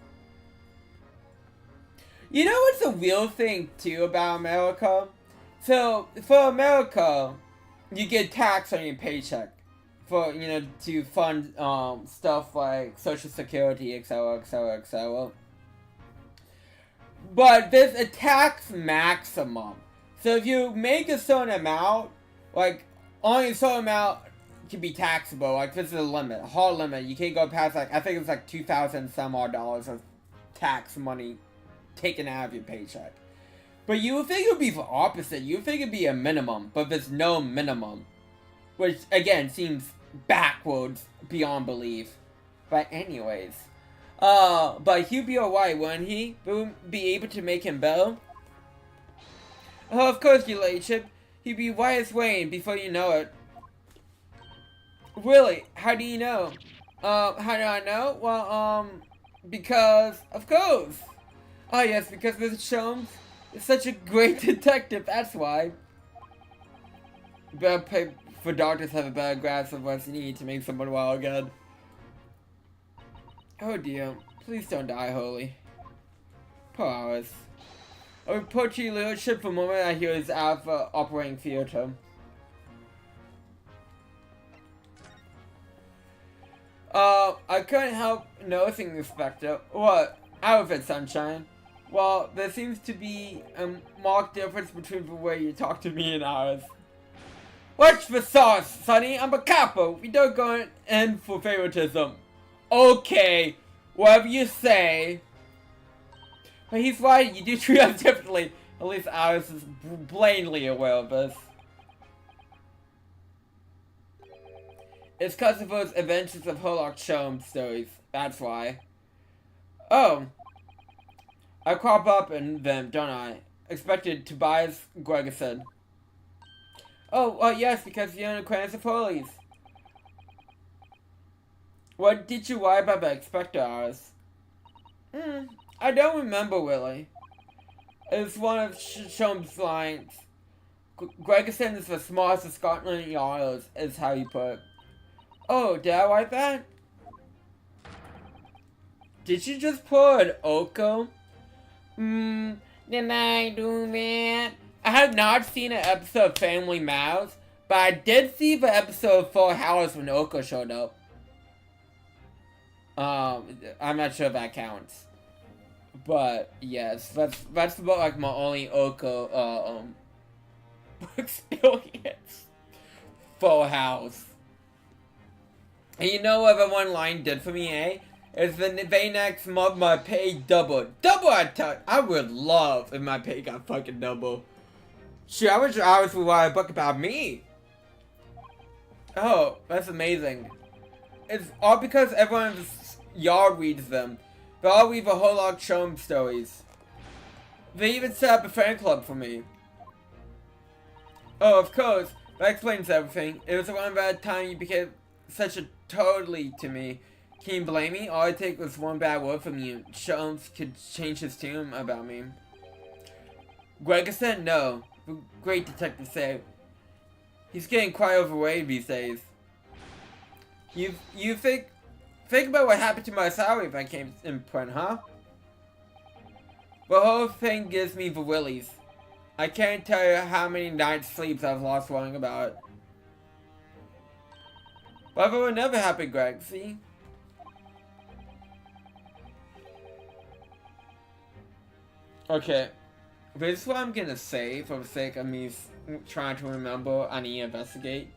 You know what's the real thing too about America? So, for America, you get tax on your paycheck. For, you know, to fund stuff like Social Security, etc, etc, etc. But there's a tax maximum. So if you make a certain amount, like, only a certain amount can be taxable. Like, this is a limit, a hard limit. You can't go past, like, I think it's like $2,000 some odd dollars of tax money taken out of your paycheck. But you would think it would be the opposite. You would think it would be a minimum, but there's no minimum. Which, again, seems backwards beyond belief. But anyways. But 'He'd be alright, wouldn't he? We'll be able to make him better. Oh, of course, your ladyship. He'd be white as rain before you know it. Really? How do you know? How do I know? Well, because, of course. Oh, yes, because Mr. Sholmes is such a great detective, that's why. Better pay for doctors have a better grasp of what's needed to make someone well again. Oh dear, please don't die, Holy. Poor Alice. I report to your leadership the moment I hear his Alpha operating theater. I couldn't help noticing, Inspector. What? Out of it, Sunshine. Well, there seems to be a marked difference between the way you talk to me and ours. What's the sauce, Sonny? I'm a capo. We don't go in for favoritism. Okay, whatever you say. But he's right, you do treat us differently. At least Alice is blatantly aware of this. It's because of those Adventures of Sherlock Holmes stories. That's why. Oh. I crop up in them, don't I? Expected Tobias Gregerson. Oh, yes, because you're an acquaintance of Foley's. What did you write about the Expector Hours? I don't remember, really. It's one of Sholmes' lines. Gregerson is the smartest of Scotland Yard, is how you put it. Oh, did I write that? Did you just pull an Oko? Did I do that? I have not seen an episode of Family Mouse, but I did see the episode of Full House when Oko showed up. I'm not sure if that counts. But, yes, that's about, like, my only Oko, experience. Full House. And you know what the one line did for me, eh? Is the very next month my pay doubled. Double I would love if my pay got fucking double. Shit, I wish hours would write a book about me. Oh, that's amazing. It's all because everyone in this yard reads them. They all read the whole lot of Sholmes stories. They even set up a fan club for me. Oh, of course. That explains everything. It was around that time you became such a totally to me. Can you blame me? All I take was one bad word from you. Sholmes could change his tune about me. Gregor said no. The great detective said. He's getting quite overrated these days. You think about what happened to my salary if I came in print, huh? The whole thing gives me the willies. I can't tell you how many nights sleeps I've lost worrying about it. But we're never happy, Greg, see? Okay. This is what I'm gonna say for the sake of me trying to remember I need to investigate.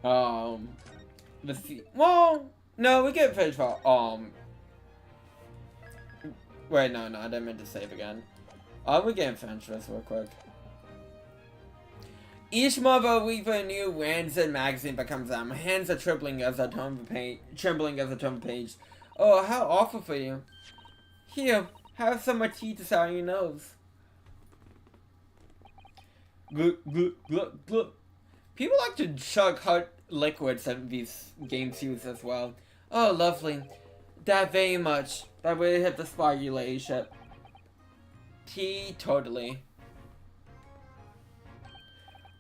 Let's see. Well, no, we get finished for, wait, no, I didn't mean to save again. We're getting finished this real quick. Each month a new Rancid magazine that comes out. My hands are trembling as I turn the page. Oh, how awful for you. Here, have some martinis out your nose. Glug, glug, glug, glug. People like to chug hot liquids in these game series as well. Oh, lovely. That very much. That really hit the spot, your ladyship. Tea, totally.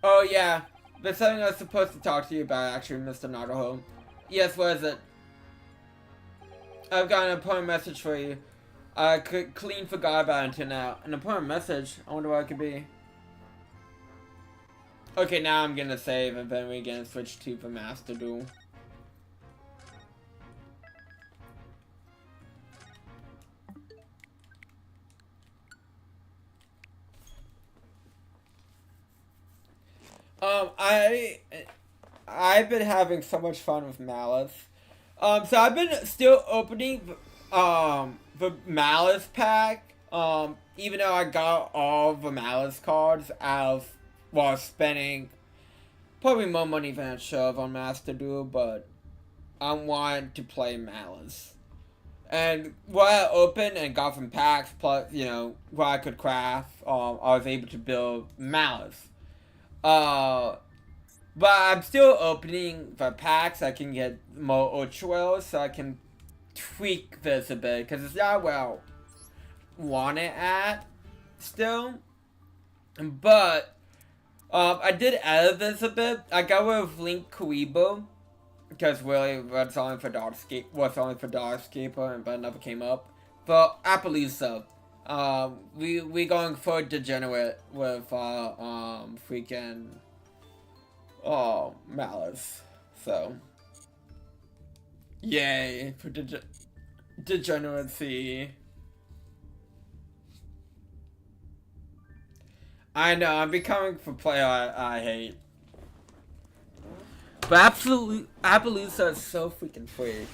Oh, yeah. There's something I was supposed to talk to you about, actually, Mr. Nadaho. Yes, what is it? I've got an important message for you. I clean forgot about it until now. An important message? I wonder what it could be. Okay, now I'm gonna save, and then we're gonna switch to the Master Duel. I've been having so much fun with Malice. So I've been still opening, the Malice pack, even though I got all the Malice cards out of, while spending probably more money than I should have on Master Duel, but I wanted to play Malice. And what I opened and got from packs, plus, what I could craft, I was able to build Malice. But I'm still opening the packs. I can get more Ultra, so I can tweak this a bit, because it's not where I want it at still. But I did edit this a bit. I got rid of Link Kuribo, because really that's only for Darscaper, but it never came up. But Appaloosa, we going for Degenerate with freaking Malice. So yay for degeneracy. I know, I'm becoming for player I hate. But absolutely, Appaloosa is so freaking free.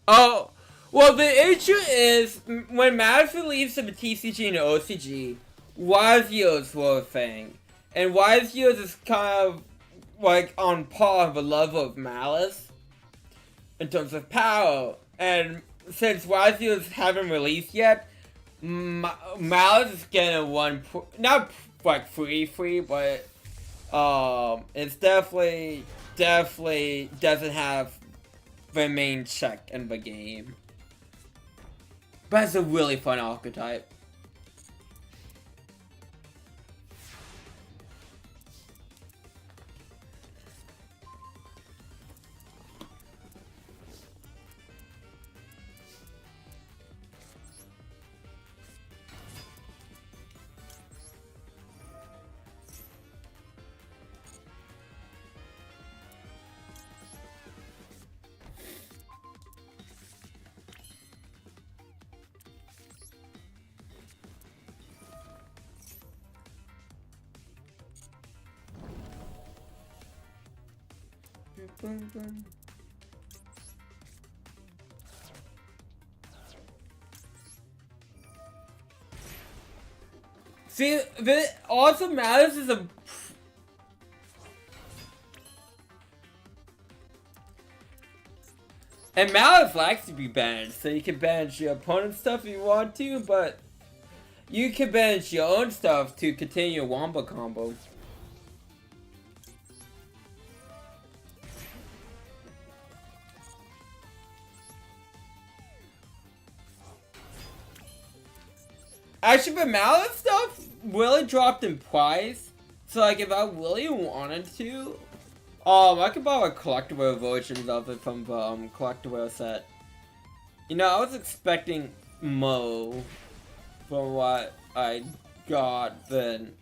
Oh, well, the issue is when Madison leaves from the TCG and the OCG, Wazios were a thing, and Wazios is kind of like on par with the level of Malice in terms of power. And since Wazios haven't released yet, Malice is getting one not like free, but it's definitely doesn't have the main check in the game. But it's a really fun archetype. See, the also Malice is a and Malice likes to be banished, so you can banish your opponent's stuff if you want to, but you can banish your own stuff to continue your Wombo combo. Actually, the Malice stuff really dropped in price, so like if I really wanted to, I could buy like collectible versions of it from the collectible set. I was expecting Mo from what I got then.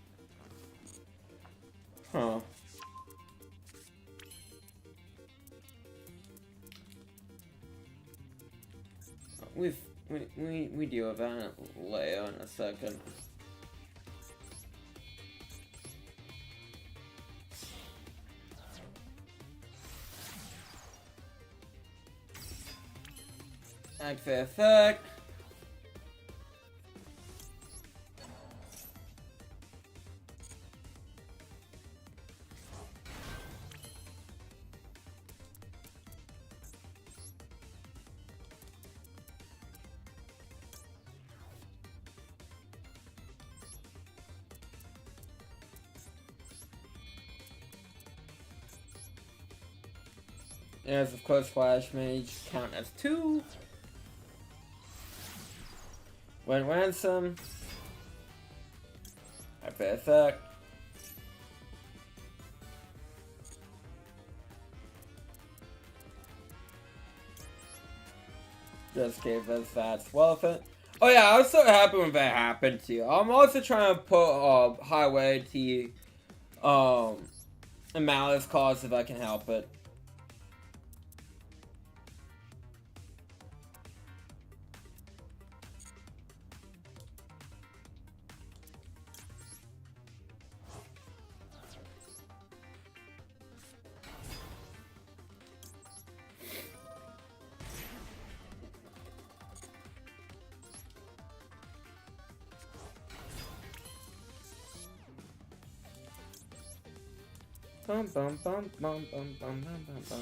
Huh. We do have that later in a second. Activate effect. Yes, of course, Flash Mage count as 2. When ransom. Activate effect. Just gave us that's worth it. Oh yeah, I was so happy when that happened too. I'm also trying to put highway to a Malice cause if I can help it. Bum, bum, bum, bum, bum, bum, bum, bum.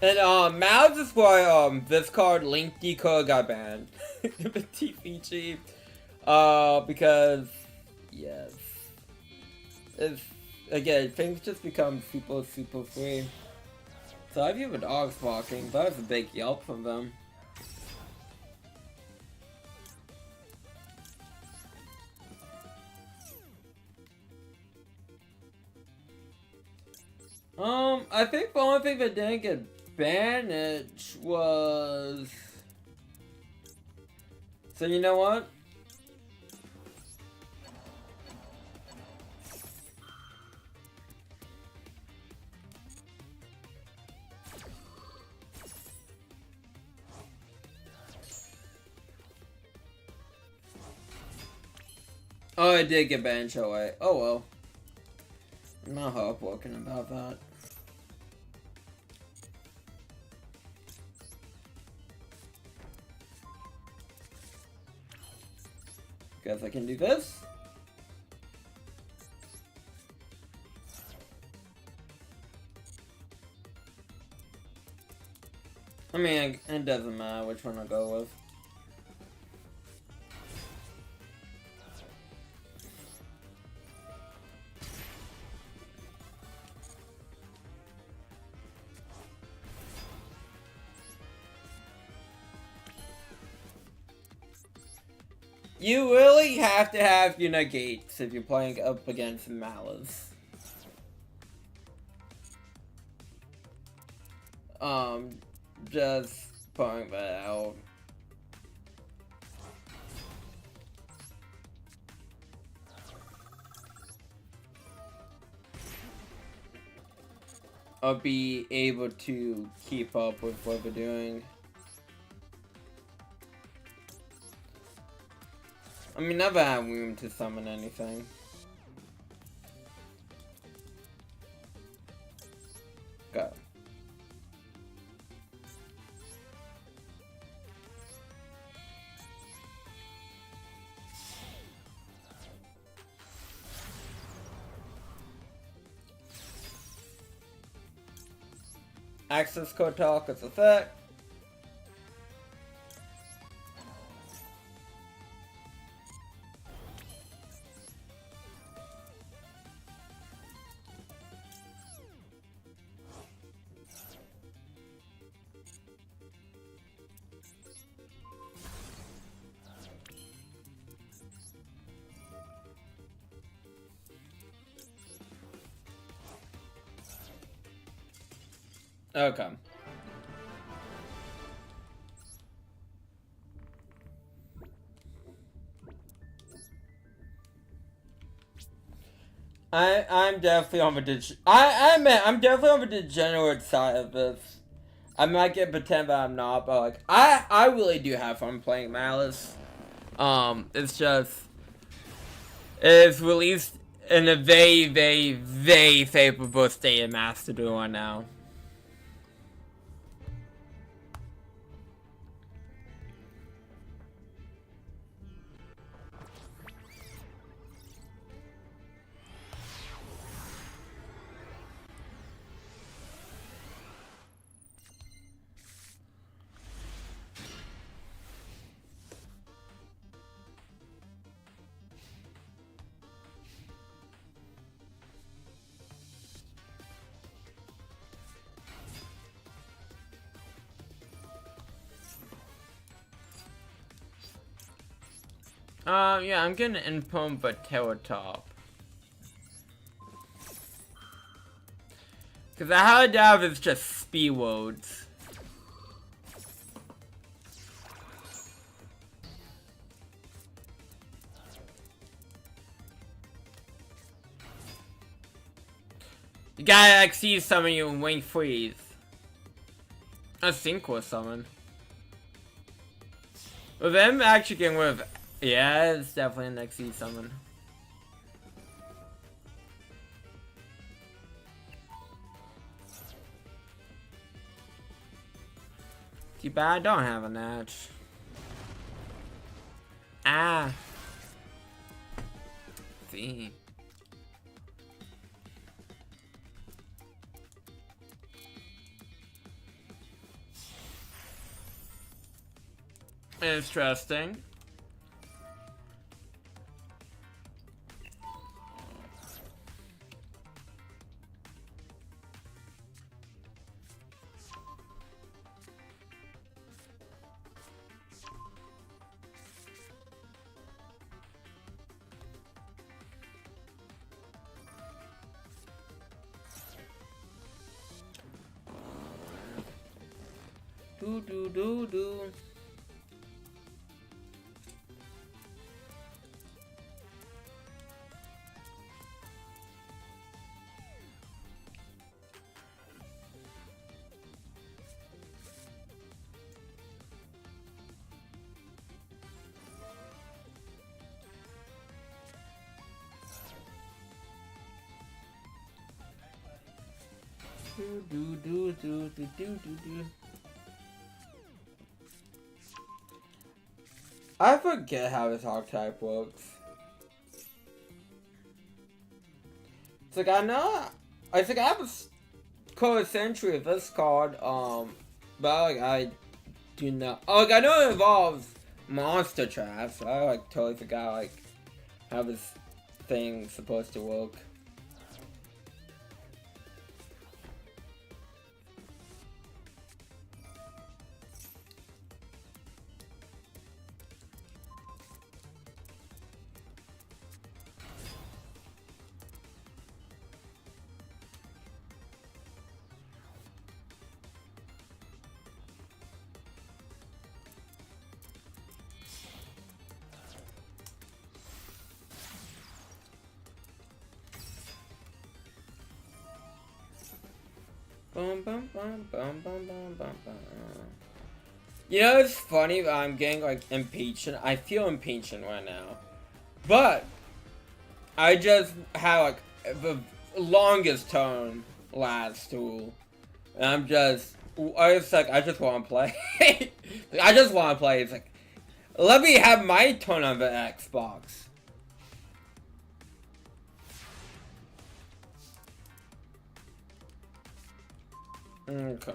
And Mouths is why this card Link Decode got banned. The TPG. Because yes. It's again things just become super free. So I've even dogs barking, that was a big yelp from them. I think the only thing that didn't get banned was... So you know what? Oh, I did get banned, shall I? Oh well. I'm not heartbroken about that. Guess I can do this. I mean, it doesn't matter which one I go with. You really have to have your negates if you're playing up against Malice. Just pointing that out. I'll be able to keep up with what we're doing. I mean, never had room to summon anything. Go. Access code talk is effect. Okay. I'm definitely on the I'm definitely on the degenerate side of this. I might get pretend that I'm not, but like I really do have fun playing Malice. It's released in a very favorable state of Master Duel now. Yeah, I'm gonna input but Top. Cause I highly doubt it's just speed loads. You gotta like see summon you and wing freeze. A synchro summon. With them actually getting rid of, yeah, it's definitely an XE summon. Too bad I don't have a Natch. Ah. see. Interesting. Do. Do. I forget how this archetype works. It's like I know, I think I have a code century of this card, but like I do not. Oh, like I know it involves monster traps. I like totally forgot like how this thing's supposed to work. You know, it's funny, I'm getting like impatient. I feel impatient right now. But I just have like the longest turn last tool. And I'm just I just wanna play. I just wanna play. It's like let me have my turn on the Xbox. Okay.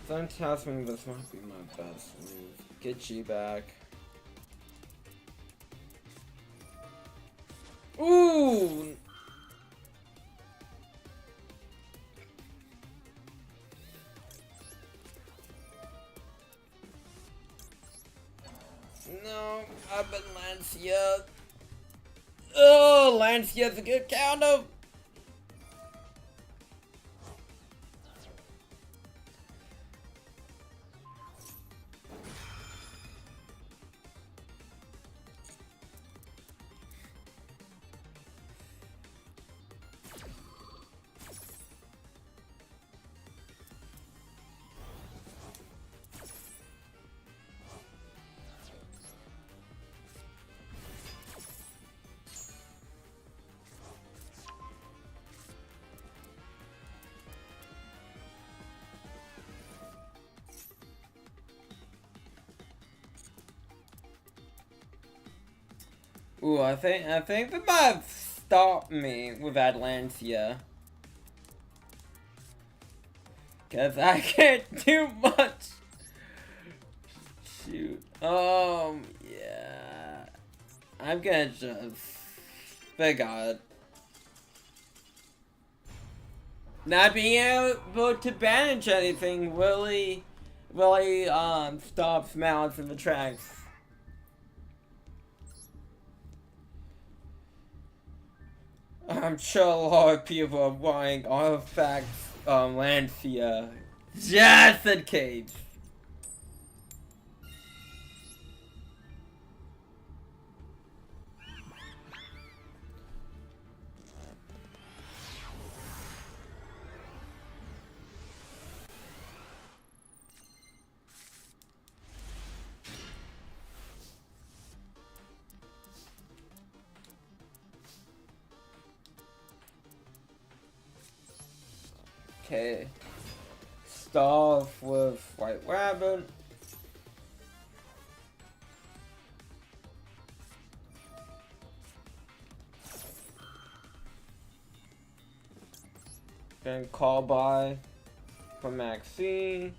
Someone tells me this might be my best move. Get G back. Ooh! No, I've been Lancia. Oh, Lancia's a good counter. Ooh, I think they might have stopped me with Atlantia. Cause I can't do much. Shoot. Yeah. I'm gonna just Thank God. Not being able to manage anything really stops Malice in the tracks. I'm sure a lot of people are buying Artifacts Lancia just in case. Okay. Stuff with White Rabbit. Then call by for Maxine.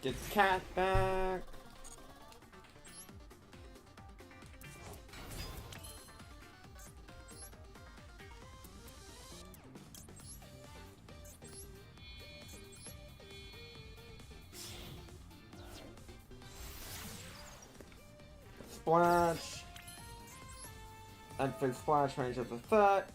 Get the cat back. Splash. And for splash range of effect.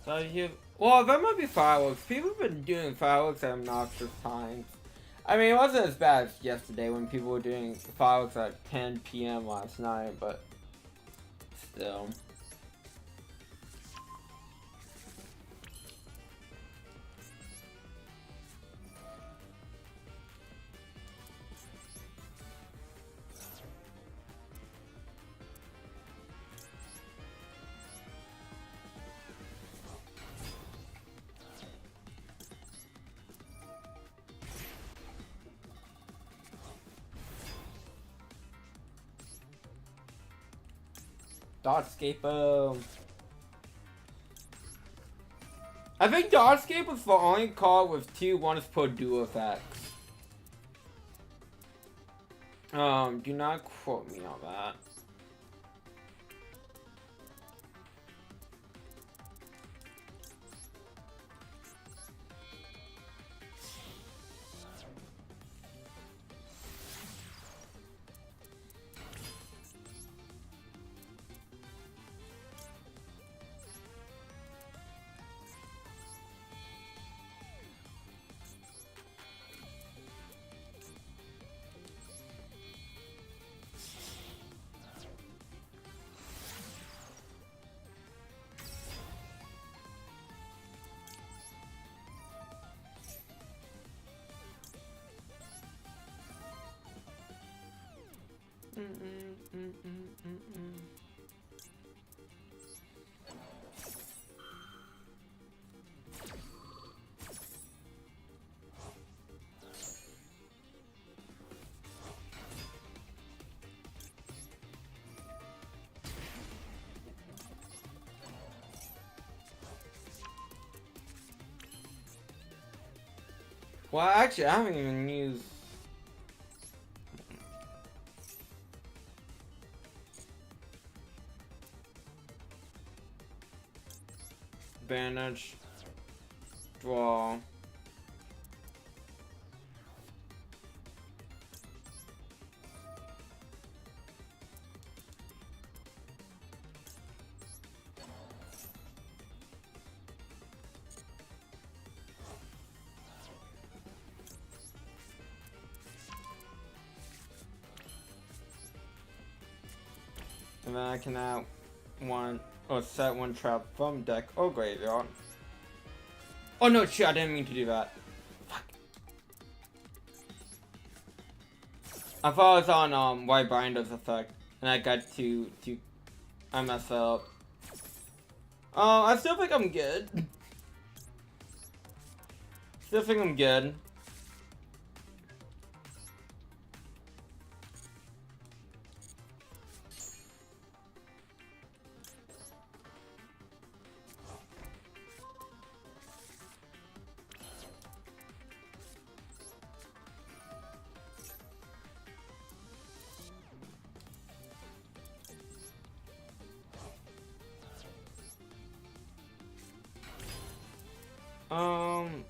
So well, that might be fireworks. People have been doing fireworks at obnoxious times. I mean, it wasn't as bad as yesterday when people were doing fireworks at 10 p.m. last night, but still. Dotscape. I think Dotscape was the only card with 2 ones per dual effects. Do not quote me on that. Well, actually, I haven't even used. Bandage. Draw. And then I can add one or set one trap from deck or graveyard. Oh no, shit! I didn't mean to do that. Fuck. I thought it was on White Binder's effect, and I got I messed up. I still think I'm good. Still think I'm good.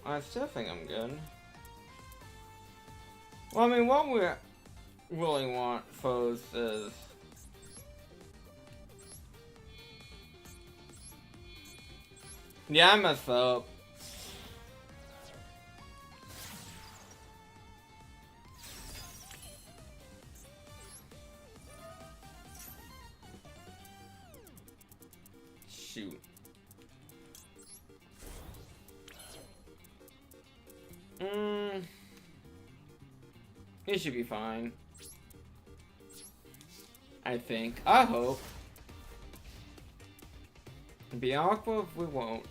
I still think I'm good. Well, I mean, what we really want foes is... Yeah, I messed up. Shoot. It should be fine. I think. I hope. Be awkward if we won't.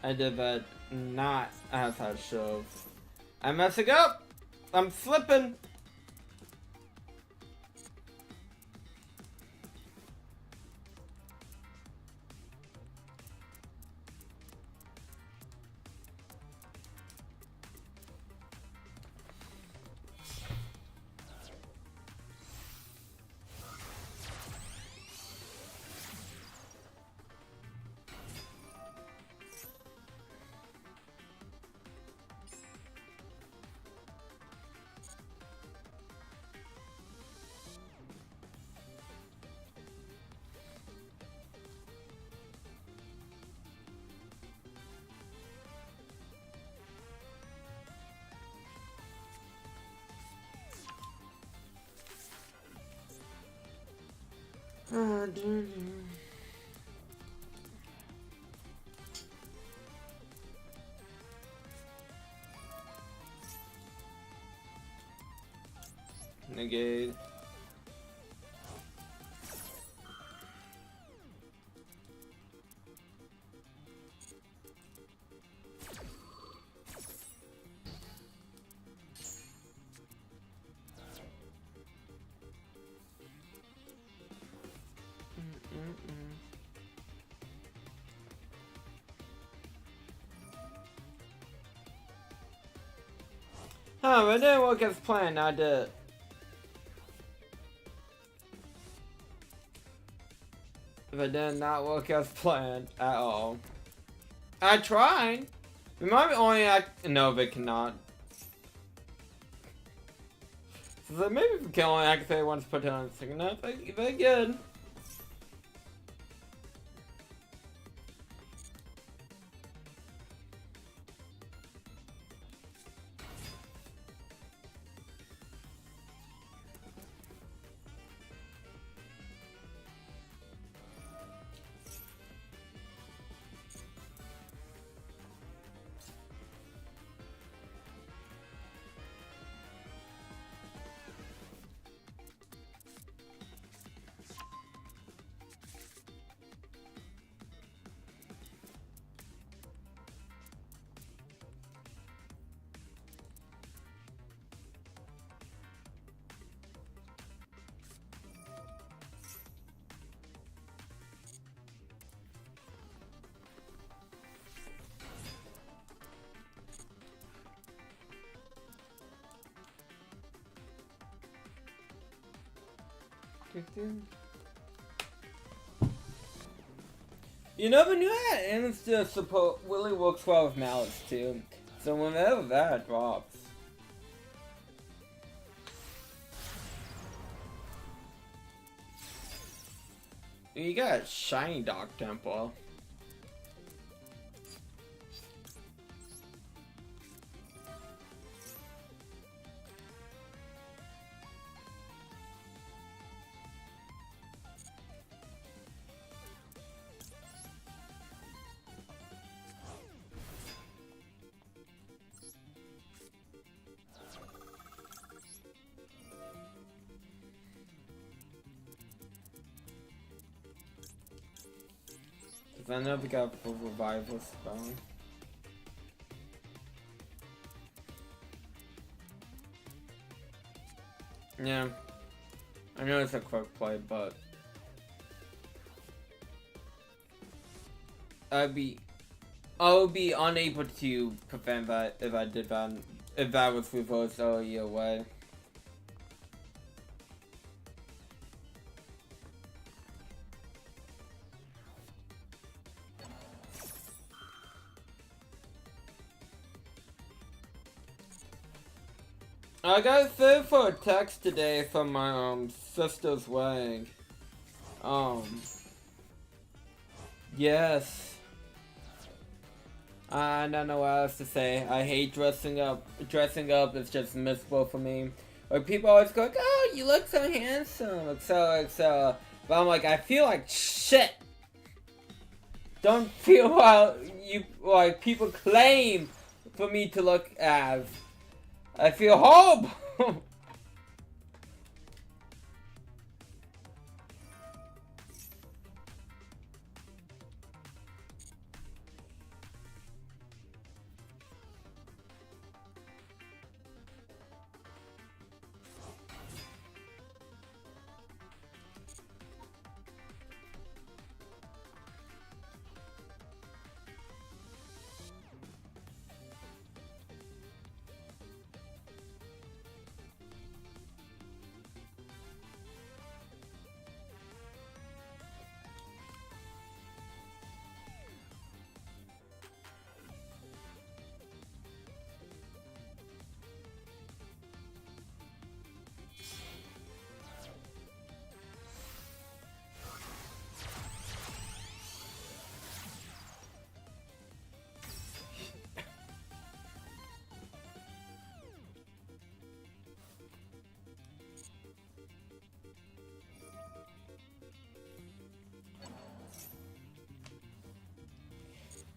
I did that not as I should. I'm messing up! I'm slipping! Negate. Huh, but it didn't work as planned, I did. But it did not work as planned at all. I tried. We might only act. No, they cannot. So maybe if we can only activate once put it on the second. No, they good. You never knew that Insta support really works well with Malice too. So whenever that drops. You got a shiny Dark Temple. I never got a revival spell. Yeah. I know it's a quick play, but I would be unable to prevent that if I did that, if that was reversed all your way. I got saved for a text today from my sister's wedding. Yes. I don't know what else to say. I hate dressing up. Dressing up is just miserable for me. Like people always go, like, "Oh, you look so handsome," etc. But I'm like, I feel like shit. Don't feel like people claim for me to look as. I feel horrible.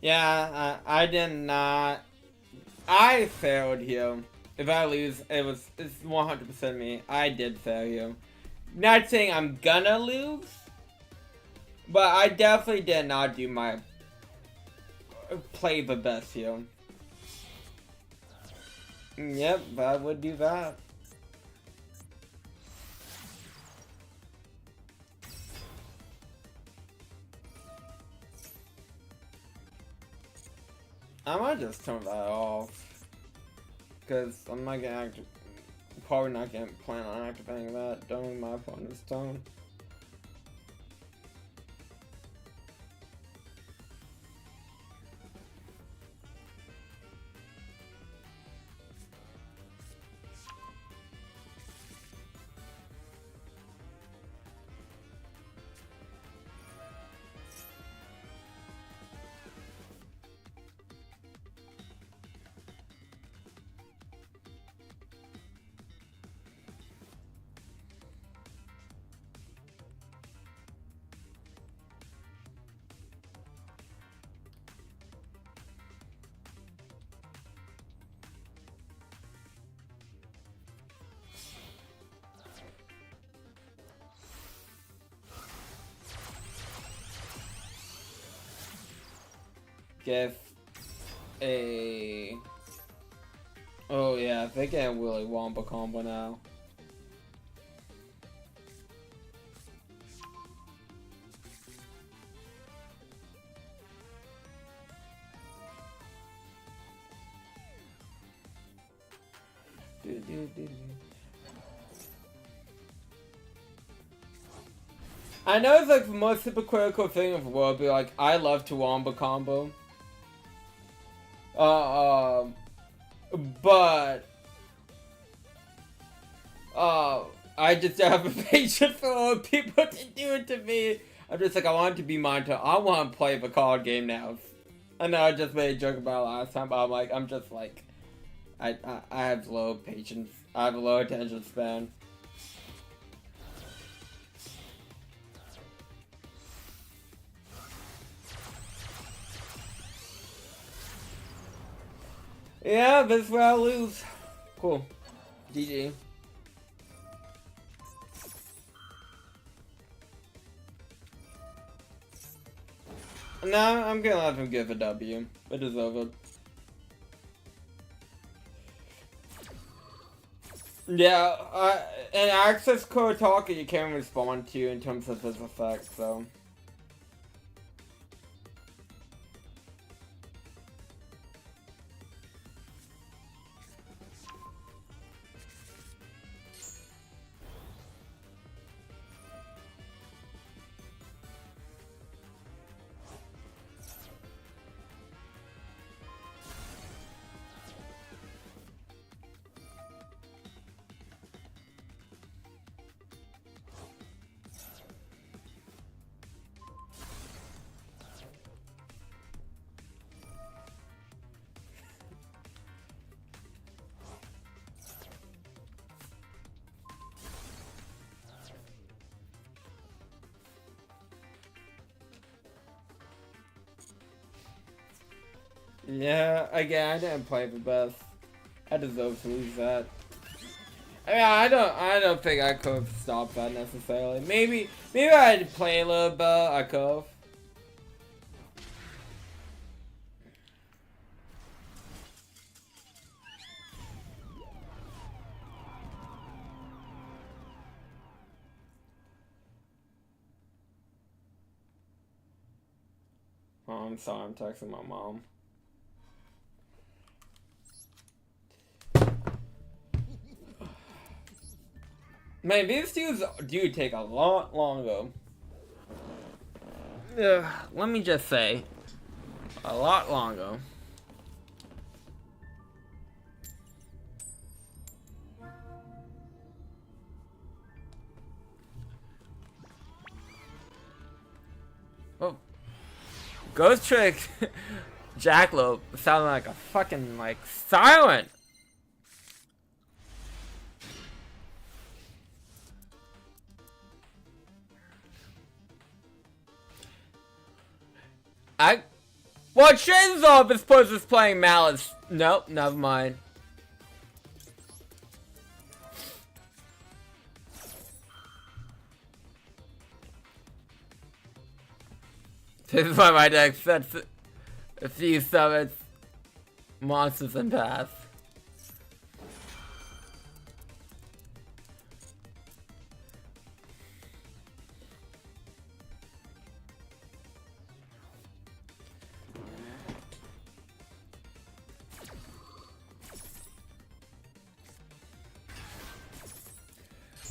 Yeah, I did not. I failed here. If I lose, it's 100% me. I did fail here. Not saying I'm gonna lose, but I definitely did not do my play the best here. Yep, I would do that. I might just turn that off. because I'm not gonna probably not gonna plan on activating that during my opponent's turn. Get a... Oh yeah, they can really wombo combo now. I know it's like the most hypocritical thing of the world, but like, I love to wombo combo. But I just don't have a patience for other people to do it to me. I'm just like, I want it to be my turn. I want to play the card game now. I know I just made a joke about it last time, but I'm just like, I have low patience. I have a low attention span. Yeah, this is where I lose. Cool. GG. Nah, I'm gonna let him give a W. It deserves it. Yeah, an access code talker you can't respond to in terms of his effect, so. Yeah, again, I didn't play the best. I deserve to lose that. I mean, I don't think I could have stopped that necessarily. Maybe I'd play a little bit. I could have. Oh, I'm sorry. I'm texting my mom. Man, these dudes do take a lot longer. Let me just say, a lot longer. Oh, Ghost Trick, Jackalope sounded like a fucking like silent. What changes all this person is playing Malice? Nope, never mind. This is why my deck sets a few summons, monsters, and paths.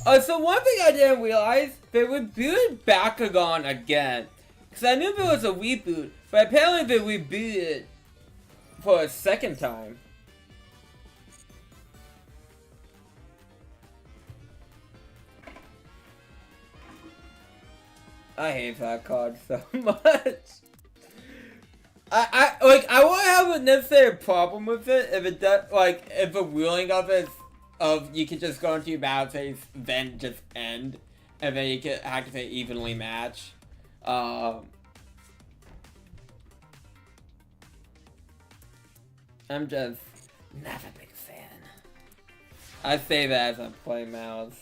So one thing I didn't realize, they rebooted Bakugan again. Because I knew there was a reboot, but apparently they rebooted for a second time. I hate that card so much. I wouldn't have a necessary problem with it if it does, like, if the ruling of it of you can just go into your battle phase, then just end, and then you can activate evenly match. I'm just not a big fan. I say that as I play mouse.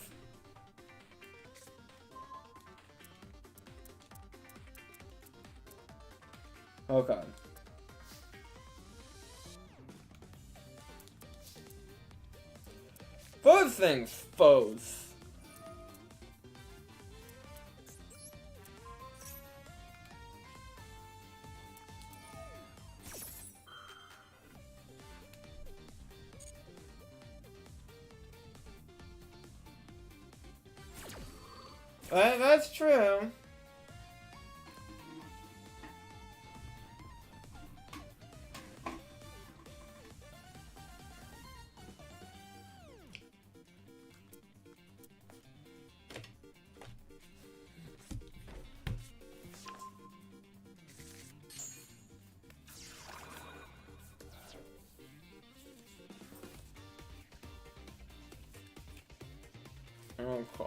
Okay. First things first. That's true. Okay.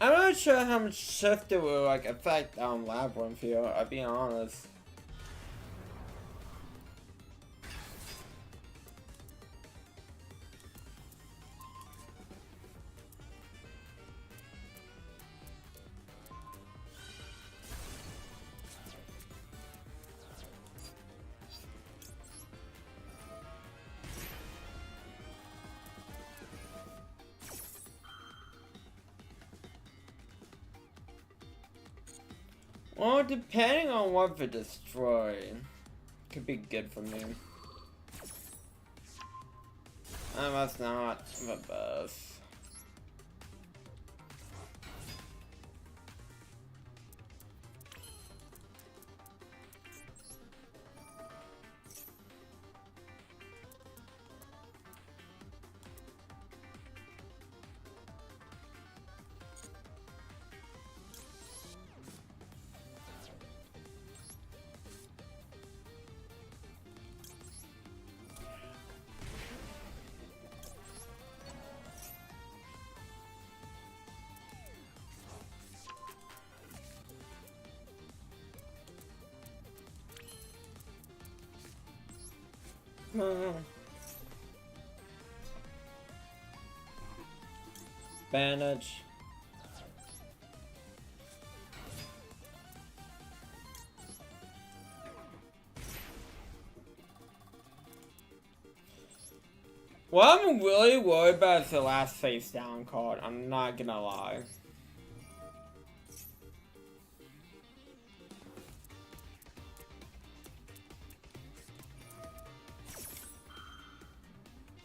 I'm not sure how much shift it will like affect Labyrinth here, I'll be honest. Well, depending on what they destroy, could be good for me. That's not the best. Bandage. What I'm really worried about is the last face down card, I'm not gonna lie.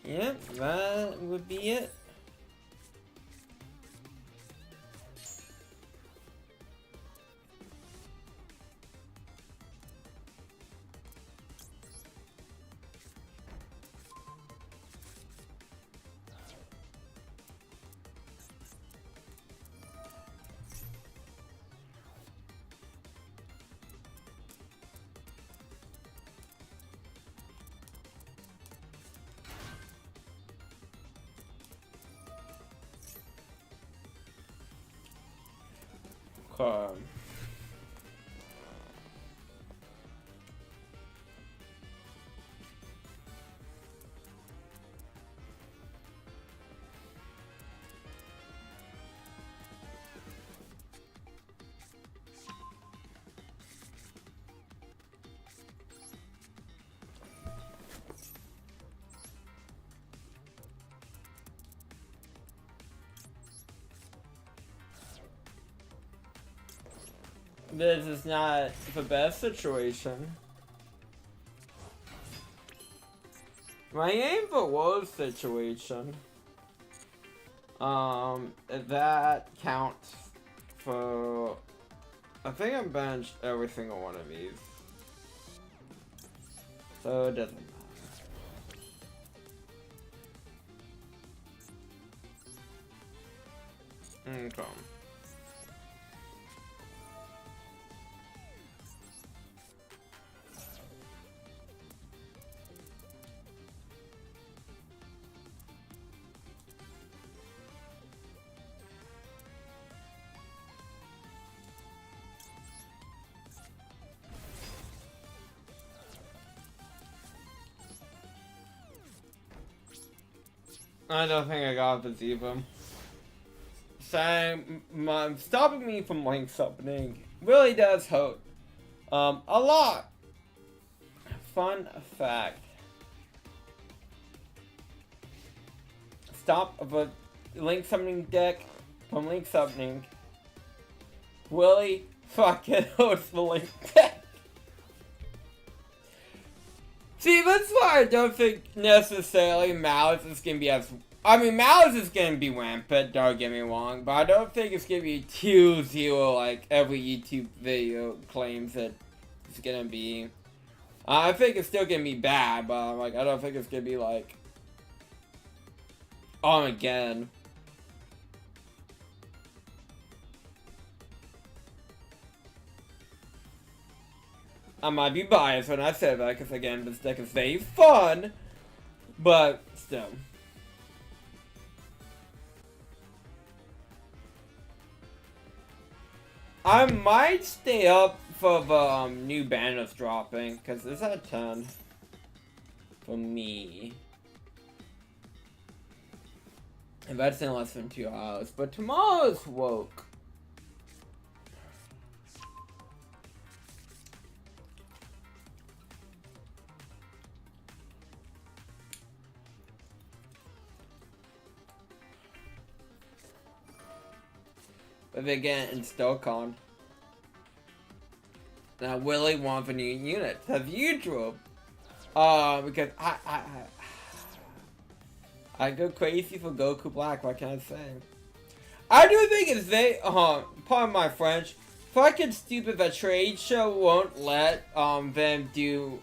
Yep, that would be it. Okay. This is not the best situation. My aim for worst situation. That counts for. I think I benched every single one of these. So it doesn't matter. Okay. I don't think I got this even. Stopping me from links opening really does hurt. A lot. Fun fact. Stop the link summoning deck from link summoning. Really fucking hurts the link deck. See, that's why I don't think necessarily Malice is gonna be as. I mean, Malice is gonna be rampant, don't get me wrong, but I don't think it's gonna be 2-0 like every YouTube video claims that it's gonna be. I think it's still gonna be bad, but like, I don't think it's gonna be like. Again. I might be biased when I say that, because again, this deck is very fun, but still. I might stay up for the new banners dropping, because it's at 10 for me. And that's in less than 2 hours, but tomorrow's woke. But again, in StoCon. Now, Willie wants a new unit, as usual. Because I go crazy for Goku Black, what can I say? I do think it's pardon my French, fucking stupid that trade show won't let, them do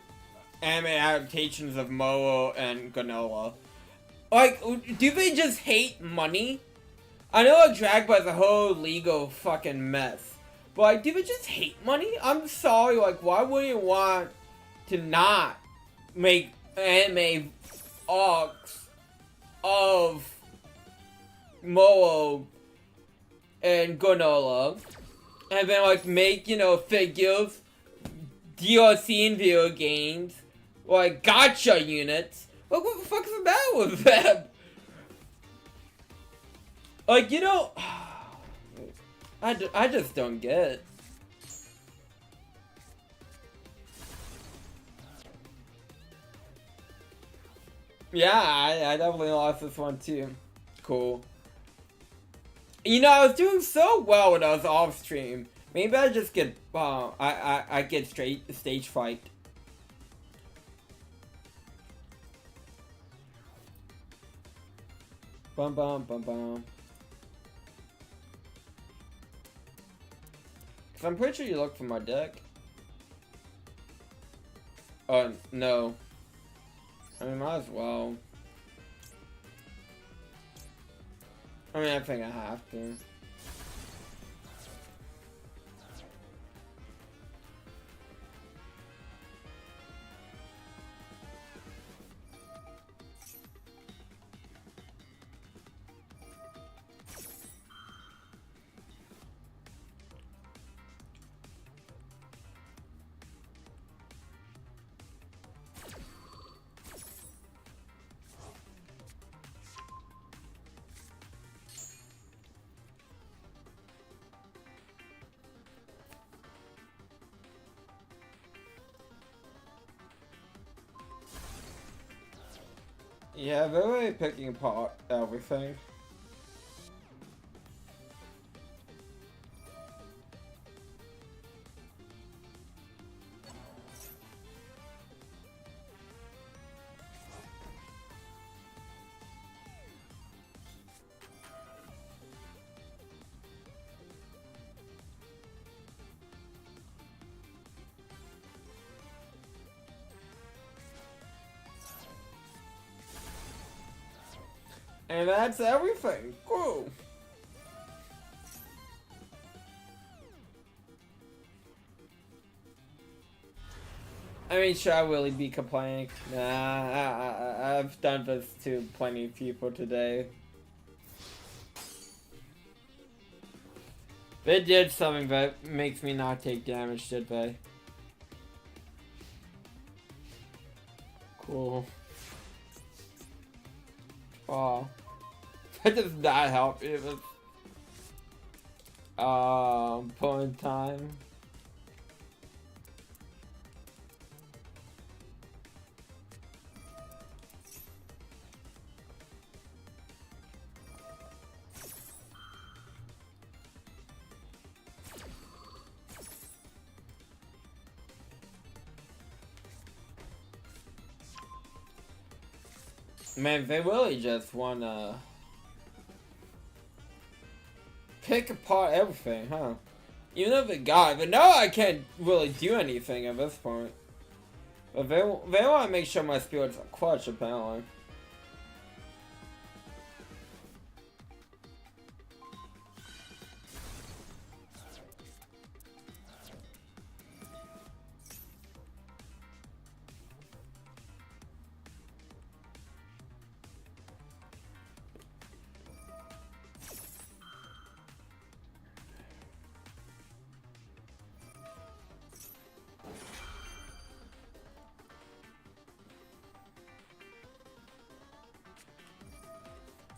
anime adaptations of Momo and Granola. Like, do they just hate money? I know a Drag Ball is a whole legal fucking mess. But like, do they just hate money? I'm sorry, like, why would you want to not make anime arcs of Momo and Granola? And then, like, make, you know, figures, DLC in video games, like, gacha units. Like, what the fuck is the matter with them? Like, you know, I just don't get it. Yeah, I definitely lost this one too. Cool. You know, I was doing so well when I was off stream. Maybe I just get, I get straight stage fright. Bum bum bum bum. So I'm pretty sure you looked for my deck. Oh, no. I mean, might as well. I mean, I think I have to. Yeah, they're really picking apart everything. And that's everything. Cool. I mean, should I really be complaining? Nah, I've done this to plenty of people today. They did something that makes me not take damage, did they? Cool. Oh. That does not help even. Pulling time. Man, they really just wanna pick apart everything, huh? Even if they got it, but no, I can't really do anything at this point. But they want to make sure my spirits are clutch, apparently.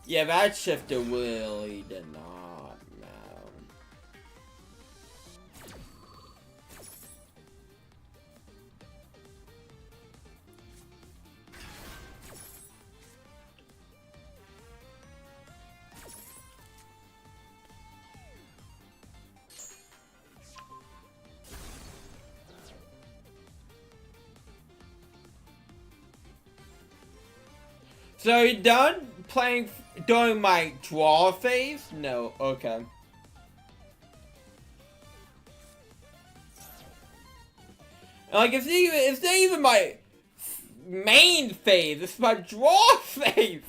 Yeah, that shifter really did not know. So you done playing during my draw phase? No, okay. Like it's not even my main phase. It's my draw phase.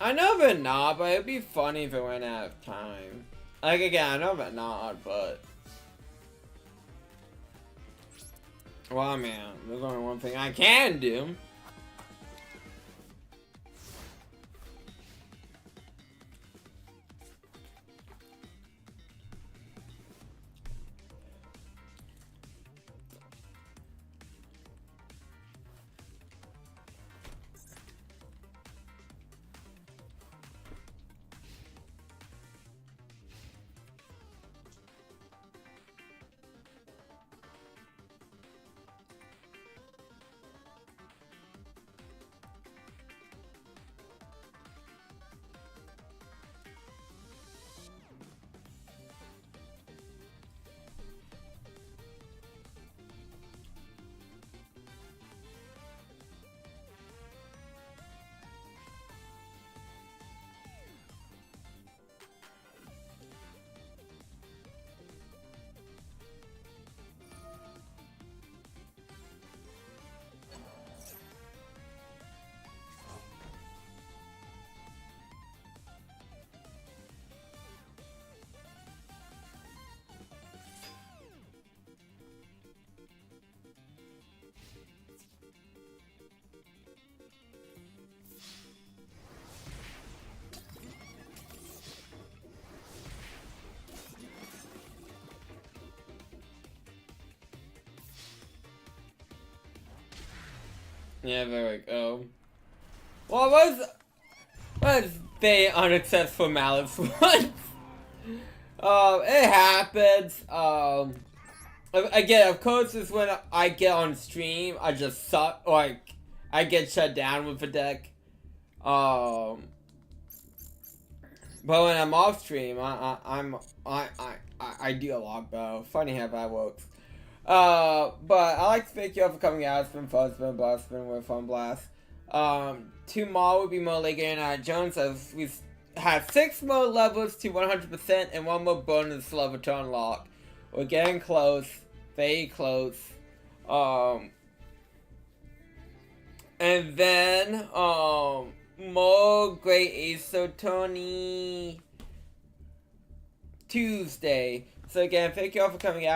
I know they're not, but it'd be funny if it went out of time. Like, again, I know they're not, but... Well, I mean, there's only one thing I can do. Yeah, there we go. Well, was very unsuccessful malice once. It happens. Again, of course, is when I get on stream, I just suck, or I get shut down with a deck. But when I'm off stream, I do a lot better. Funny how that works. But I like to thank you all for coming out. It's been fun. It's been a blast. It's been a fun blast. Tomorrow will be more League and Jones as we have 6 more levels to 100% and 1 more bonus level to unlock. We're getting close. Very close. And then, more Great Ace Tony Tuesday. So again, thank you all for coming out.